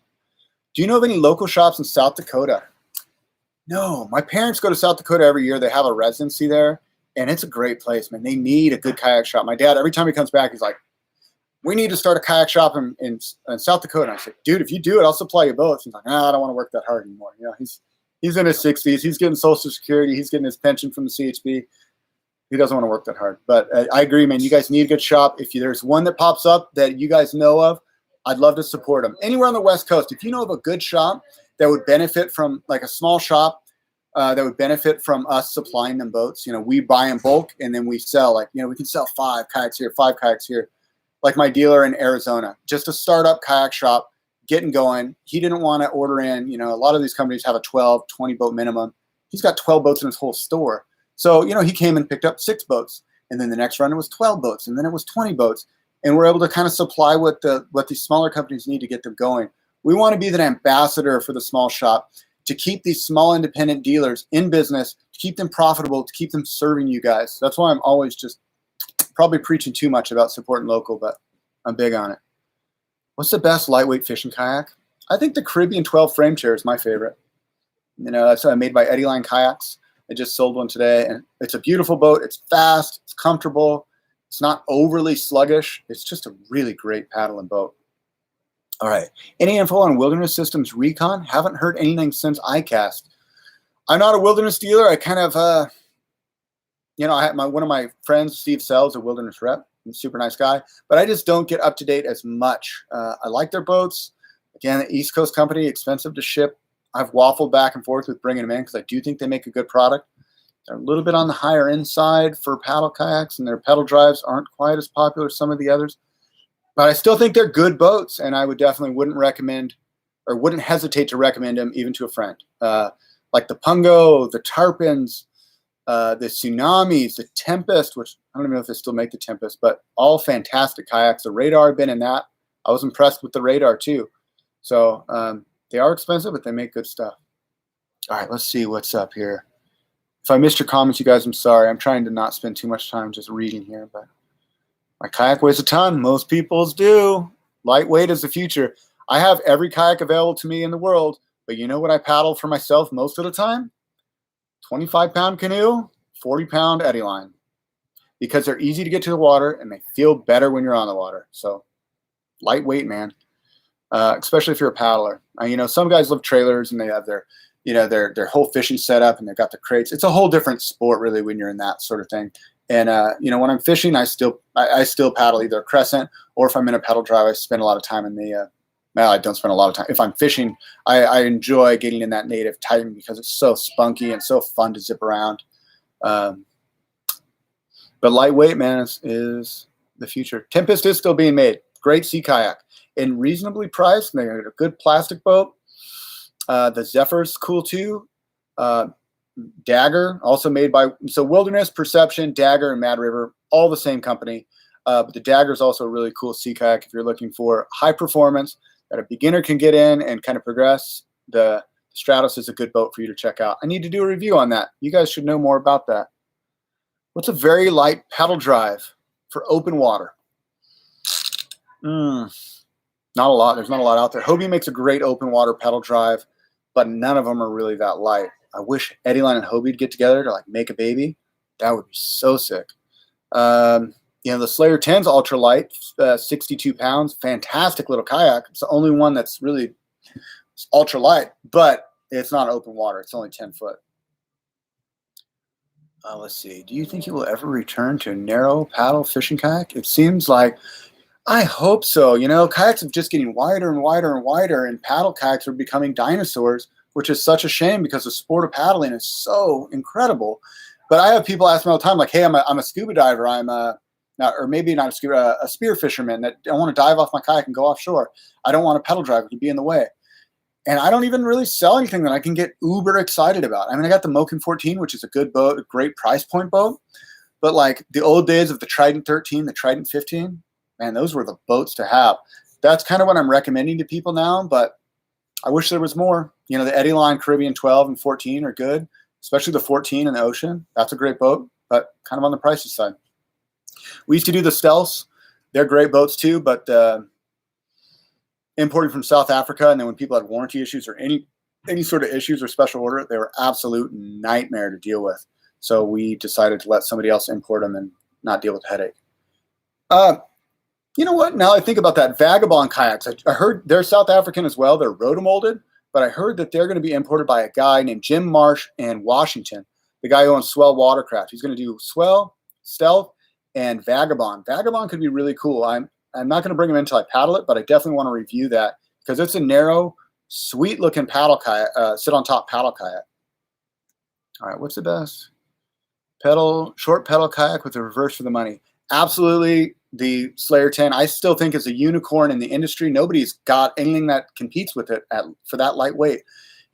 Do you know of any local shops in South Dakota? No, my parents go to South Dakota every year. They have a residency there, and it's a great place, man. They need a good kayak shop. My dad, every time he comes back, he's like, we need to start a kayak shop in South Dakota. And I said, dude, if you do it, I'll supply you both. He's like, I don't want to work that hard anymore. You know, he's in his 60s. He's getting Social Security. He's getting his pension from the CHB. He doesn't want to work that hard. But I agree, man. You guys need a good shop. If there's one that pops up that you guys know of, I'd love to support them. Anywhere on the West Coast, if you know of a good shop that would benefit from, like a small shop that would benefit from us supplying them boats. You know, we buy in bulk and then we sell. Like, you know, we can sell 5 kayaks here, 5 kayaks here. Like my dealer in Arizona, just a startup kayak shop, getting going. He didn't want to order in, you know, a lot of these companies have a 12, 20 boat minimum. He's got 12 boats in his whole store. So, you know, he came and picked up 6 boats, and then the next run it was 12 boats, and then it was 20 boats. And we're able to kind of supply what these smaller companies need to get them going. We want to be the ambassador for the small shop to keep these small independent dealers in business, to keep them profitable, to keep them serving you guys. That's why I'm always just probably preaching too much about supporting local, but I'm big on it. What's the best lightweight fishing kayak? I think the Caribbean 12 frame chair is my favorite. You know, that's made by Eddie Line Kayaks. I just sold one today, and it's a beautiful boat. It's fast. It's comfortable. It's not overly sluggish. It's just a really great paddling boat. All right. Any info on Wilderness Systems Recon? Haven't heard anything since ICAST. I'm not a Wilderness dealer. I kind of, you know, I have one of my friends, Steve Sells, a Wilderness rep. He's a super nice guy, but I just don't get up to date as much. I like their boats. Again, the East Coast company, expensive to ship. I've waffled back and forth with bringing them in because I do think they make a good product. They're a little bit on the higher end side for paddle kayaks, and their pedal drives aren't quite as popular as some of the others. But I still think they're good boats, and I would definitely wouldn't recommend or wouldn't hesitate to recommend them even to a friend. Like the Pungo, the Tarpons, the Tsunamis, the Tempest, which I don't even know if they still make the Tempest, but all fantastic kayaks. The Radar, been in that. I was impressed with the Radar too. So they are expensive, but they make good stuff. All right, let's see what's up here. If I missed your comments, you guys, I'm sorry. I'm trying to not spend too much time just reading here, but my kayak weighs a ton. Most people's do. Lightweight is the future. I have every kayak available to me in the world, but you know what I paddle for myself most of the time? 25-pound canoe, 40-pound eddy line, because they're easy to get to the water and they feel better when you're on the water. So lightweight, man, especially if you're a paddler. You know, some guys love trailers and they have their, you know, their whole fishing setup and they've got the crates. It's a whole different sport, really, when you're in that sort of thing. And you know, when I'm fishing, I still paddle either a crescent, or if I'm in a pedal drive, I spend a lot of time in the. Well, I don't spend a lot of time. If I'm fishing, I enjoy getting in that native Titan because it's so spunky and so fun to zip around. But lightweight, man, is the future. Tempest is still being made. Great sea kayak and reasonably priced. And they're a good plastic boat. The Zephyr's cool too. Dagger, also made by, so Wilderness, Perception, Dagger, and Mad River, all the same company. But the Dagger is also a really cool sea kayak if you're looking for high performance that a beginner can get in and kind of progress. The Stratos is a good boat for you to check out. I need to do a review on that. You guys should know more about that. What's a very light paddle drive for open water? Not a lot. There's not a lot out there. Hobie makes a great open water paddle drive, but none of them are really that light. I wish Eddyline and Hobie would get together to like make a baby. That would be so sick. You know, the Slayer 10's ultra light, 62 pounds, fantastic little kayak. It's the only one that's really ultra light, but it's not open water. It's only 10 foot. Let's see. Do you think you will ever return to a narrow paddle fishing kayak? It seems like, I hope so. You know, kayaks are just getting wider and wider and wider, and paddle kayaks are becoming dinosaurs, which is such a shame because the sport of paddling is so incredible. But I have people ask me all the time, like, hey, I'm a scuba diver. I'm or maybe not a scuba, a spear fisherman that I want to dive off my kayak and go offshore. I don't want a pedal driver to be in the way. And I don't even really sell anything that I can get uber excited about. I mean, I got the Moken 14, which is a good boat, a great price point boat. But like the old days of the Trident 13, the Trident 15, man, those were the boats to have. That's kind of what I'm recommending to people now, but I wish there was more. You know, the Eddyline Caribbean 12 and 14 are good, especially the 14 in the ocean. That's a great boat, but kind of on the pricey side. We used to do the Stealths. They're great boats too, but imported from South Africa, and then when people had warranty issues or any sort of issues or special order, they were absolute nightmare to deal with. So we decided to let somebody else import them and not deal with the headache. You know what? Now I think about that, Vagabond kayaks. I heard they're South African as well. They're rotomolded, but I heard that they're going to be imported by a guy named Jim Marsh in Washington, the guy who owns Swell Watercraft. He's going to do Swell, Stealth, and Vagabond. Vagabond could be really cool. I'm not going to bring him in until I paddle it, but I definitely want to review that because it's a narrow, sweet-looking paddle kayak, sit-on-top paddle kayak. All right, what's the best? Short pedal kayak with a reverse for the money. Absolutely, the Slayer 10. I still think is a unicorn in the industry. Nobody's got anything that competes with it for that lightweight.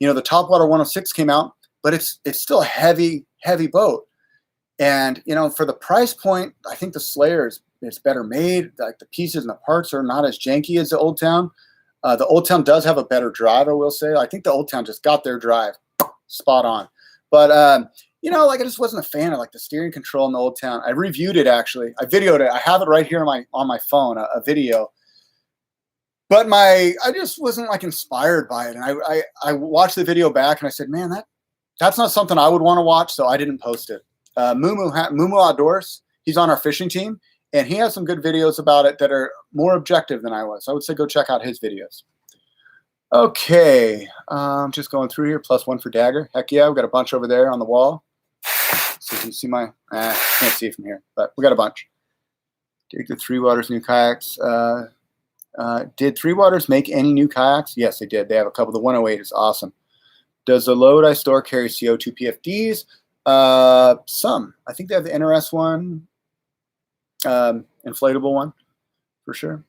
You know, the Topwater 106 came out, but it's still a heavy boat. And, you know, for the price point, I think the Slayer is better made. Like the pieces and the parts are not as janky as the Old Town. The Old Town does have a better drive, I will say. I think the Old Town just got their drive spot on. But, you know, like I just wasn't a fan of like the steering control in the Old Town. I reviewed it actually. I videoed it. I have it right here on my phone, a video. But I just wasn't like inspired by it. And I watched the video back and I said, man, that's not something I would want to watch. So I didn't post it. Mumu Outdoors, he's on our fishing team, and he has some good videos about it that are more objective than I was. I would say go check out his videos. Okay, just going through here. +1 for Dagger. Heck yeah, we've got a bunch over there on the wall. So you can see can't see it from here, but we got a bunch. Dig the Three Waters new kayaks. Did Three Waters make any new kayaks? Yes, they did. They have a couple. The 108 is awesome. Does the load I store carry CO2 PFDs? Some. I think they have the NRS one, inflatable one, for sure.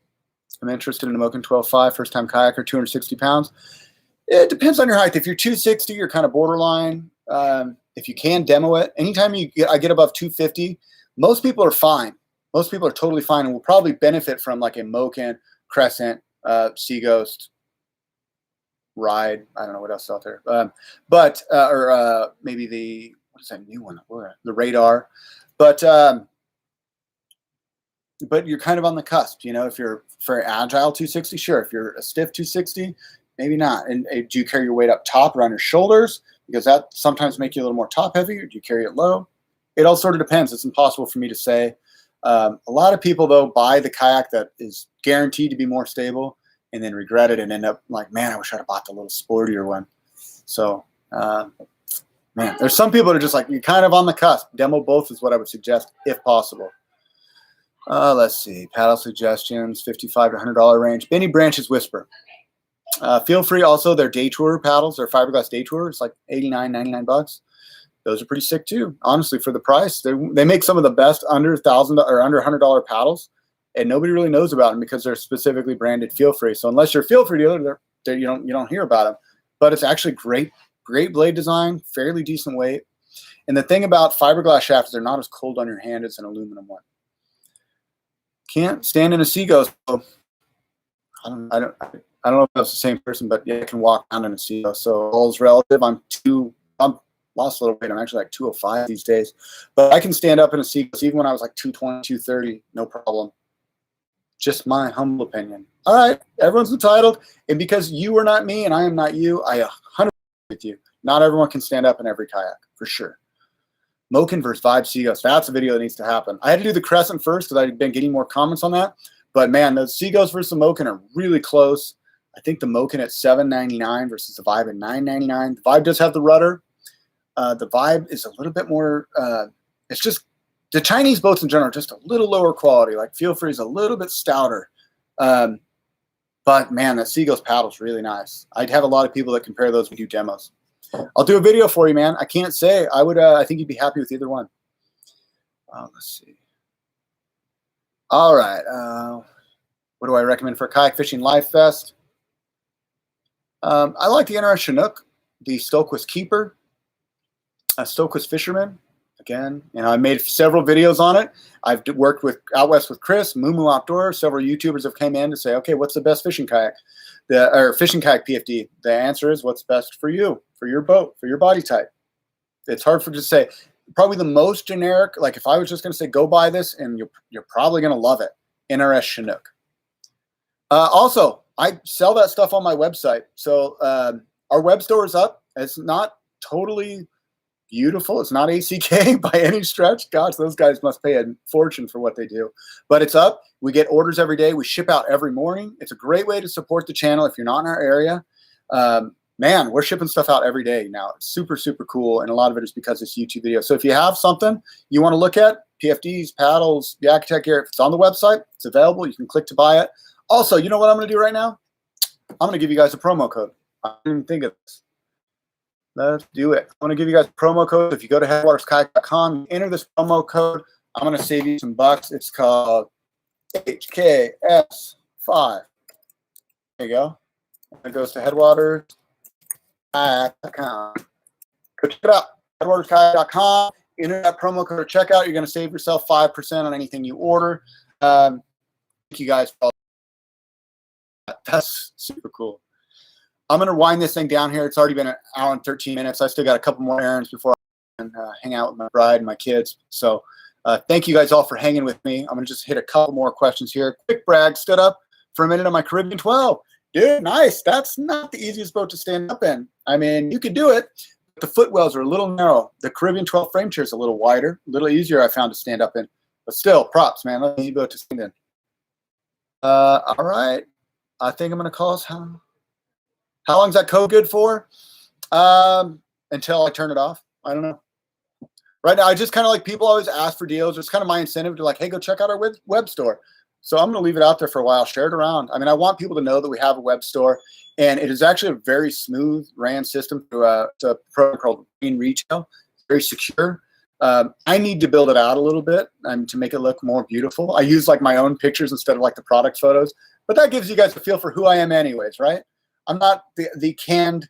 I'm interested in a Moken 12.5, first-time kayaker, 260 pounds. It depends on your height. If you're 260, you're kind of borderline. If you can demo it, anytime I get above 250, most people are fine. Most people are totally fine and will probably benefit from like a Moken, Crescent, Seaghost, Ride. I don't know what else is out there. Or maybe the what is that new one? The Radar. But you're kind of on the cusp, you know. If you're for agile 260, sure. If you're a stiff 260, maybe not. And do you carry your weight up top around your shoulders? Because that sometimes make you a little more top heavy, or do you carry it low? It all sort of depends. It's impossible for me to say. A lot of people, though, buy the kayak that is guaranteed to be more stable and then regret it and end up like, man, I wish I'd have bought the little sportier one. So, man, there's some people that are just like, you're kind of on the cusp. Demo both is what I would suggest if possible. Let's see. Paddle suggestions, $55 to $100 range. Benny Branch's Whisper. Feel free also, their day tour paddles, their fiberglass day tour, it's like $89, $99. Those are pretty sick too. Honestly, for the price, they make some of the best under $1,000 or under $100 paddles, and nobody really knows about them because they're specifically branded Feel Free. So unless you're a Feel Free dealer, you don't hear about them. But it's actually great blade design, fairly decent weight. And the thing about fiberglass shafts, they're not as cold on your hand as an aluminum one. Can't stand in a Seago. So I don't know if that's the same person, but yeah, I can walk around in a Seago. So all's relative. I'm lost a little weight. I'm actually like 205 these days, but I can stand up in a Seago even when I was like 220, 230, no problem. Just my humble opinion. All right, everyone's entitled, and because you are not me and I am not you, I 100% with you. Not everyone can stand up in every kayak, for sure. Moken versus Vibe Seagos. That's a video that needs to happen. I had to do the Crescent first because I've been getting more comments on that. But man, the Seagos versus the Moken are really close. I think the Moken at $7.99 versus the Vibe at $9.99. The Vibe does have the rudder. The Vibe is a little bit more, it's just, the Chinese boats in general are just a little lower quality. Like Feel Free is a little bit stouter. But man, the Seagulls paddle is really nice. I'd have a lot of people that compare those when we do demos. I'll do a video for you, man. I can't say. I would. I think you'd be happy with either one. Let's see. All right. What do I recommend for Kayak Fishing Life Fest? I like the NRS Chinook, the Stoquist Keeper, Stoquist Fisherman. Again, I made several videos on it. I've worked with Out West with Chris, Moo Moo Outdoor. Several YouTubers have come in to say, okay, what's the best fishing kayak? Or fishing kayak PFD. The answer is what's best for you, for your boat, for your body type. It's hard to say. Probably the most generic, like if I was just going to say, go buy this, and you're probably going to love it, NRS Chinook. Also, I sell that stuff on my website. So our web store is up. It's not totally beautiful. It's not ACK by any stretch. Gosh, those guys must pay a fortune for what they do. But it's up. We get orders every day. We ship out every morning. It's a great way to support the channel if you're not in our area. Man, we're shipping stuff out every day now. It's super, super cool. And a lot of it is because of this YouTube video. So if you have something you want to look at, PFDs, paddles, the Yakutech gear, if it's on the website, it's available. You can click to buy it. Also, you know what I'm going to do right now? I'm going to give you guys a promo code. I didn't even think of this. Let's do it. I'm going to give you guys a promo code. If you go to headwaterskayak.com, enter this promo code. I'm going to save you some bucks. It's called HKS5. There you go. It goes to headwaterskayak.com. Go check it out. Headwaterskayak.com. Enter that promo code at checkout. You're going to save yourself 5% on anything you order. Thank you guys for all that. That's super cool. I'm going to wind this thing down here. It's already been an hour and 13 minutes. I still got a couple more errands before I can hang out with my bride and my kids. So thank you guys all for hanging with me. I'm going to just hit a couple more questions here. Quick brag, stood up for a minute on my Caribbean 12. Dude, nice. That's not the easiest boat to stand up in. I mean, you could do it. But the footwells are a little narrow. The Caribbean 12 frame chair is a little wider, a little easier I found to stand up in. But still, props, man. That's an easy boat to stand in. All right. I think I'm going to call us home. How long is that code good for? Until I turn it off. I don't know. Right now, I just kind of like, people always ask for deals. It's kind of my incentive to like, hey, go check out our web store. So I'm going to leave it out there for a while, share it around. I mean, I want people to know that we have a web store, and it is actually a very smooth ran system to a program called Green Retail. It's very secure. I need to build it out a little bit to make it look more beautiful. I use like my own pictures instead of like the product photos, but that gives you guys a feel for who I am anyways, right? I'm not the canned,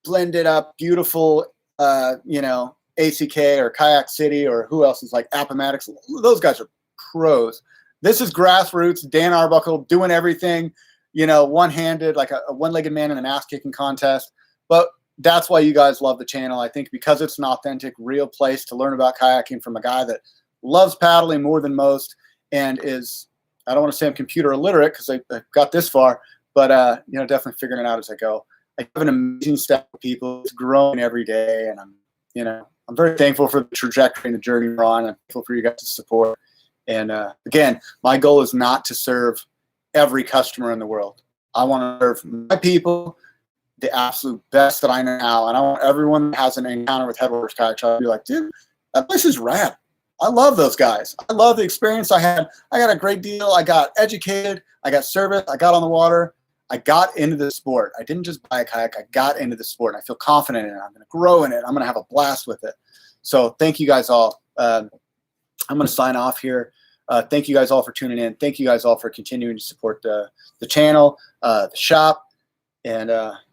blended up, beautiful, ACK or Kayak City or who else is like Appomattox. Those guys are pros. This is grassroots, Dan Arbuckle doing everything, one-handed, like a one-legged man in an ass-kicking contest. But that's why you guys love the channel. I think because it's an authentic, real place to learn about kayaking from a guy that loves paddling more than most and is, I don't want to say I'm computer illiterate because I got this far, but you know, definitely figuring it out as I go. I have an amazing staff of people. It's growing every day, and I'm very thankful for the trajectory and the journey we're on. I'm thankful for you guys' support. And again, my goal is not to serve every customer in the world. I want to serve my people the absolute best that I know now, and I want everyone that has an encounter with Headwaters Kayak Shop to be like, dude, that place is rad. I love those guys. I love the experience I had. I got a great deal. I got educated. I got service. I got on the water. I got into the sport. I didn't just buy a kayak. I got into the sport. And I feel confident in it. I'm going to grow in it. I'm going to have a blast with it. So thank you guys all. I'm going to sign off here. Thank you guys all for tuning in. Thank you guys all for continuing to support the channel, the shop. And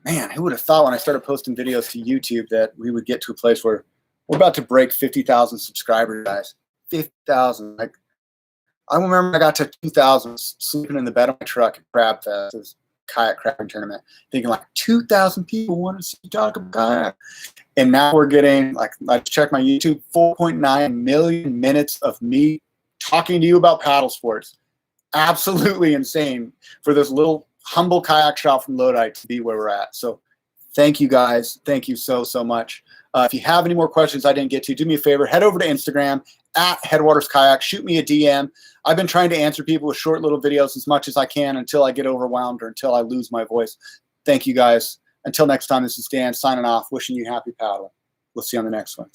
man, who would have thought when I started posting videos to YouTube that we would get to a place where we're about to break 50,000 subscribers, guys. 50,000. Like, I remember I got to 2,000 sleeping in the bed of my truck at Crab Fest. It was a kayak crabbing tournament, thinking like 2,000 people want to see me talk about kayak. And now we're getting, like, I checked my YouTube, 4.9 million minutes of me talking to you about paddle sports. Absolutely insane for this little humble kayak shop from Lodi to be where we're at. So thank you guys. Thank you so much. If you have any more questions I didn't get to, do me a favor, head over to Instagram at Headwaters Kayak, shoot me a DM. I've been trying to answer people with short little videos as much as I can until I get overwhelmed or until I lose my voice. Thank you guys. Until next time, this is Dan signing off, wishing you happy paddling. We'll see you on the next one.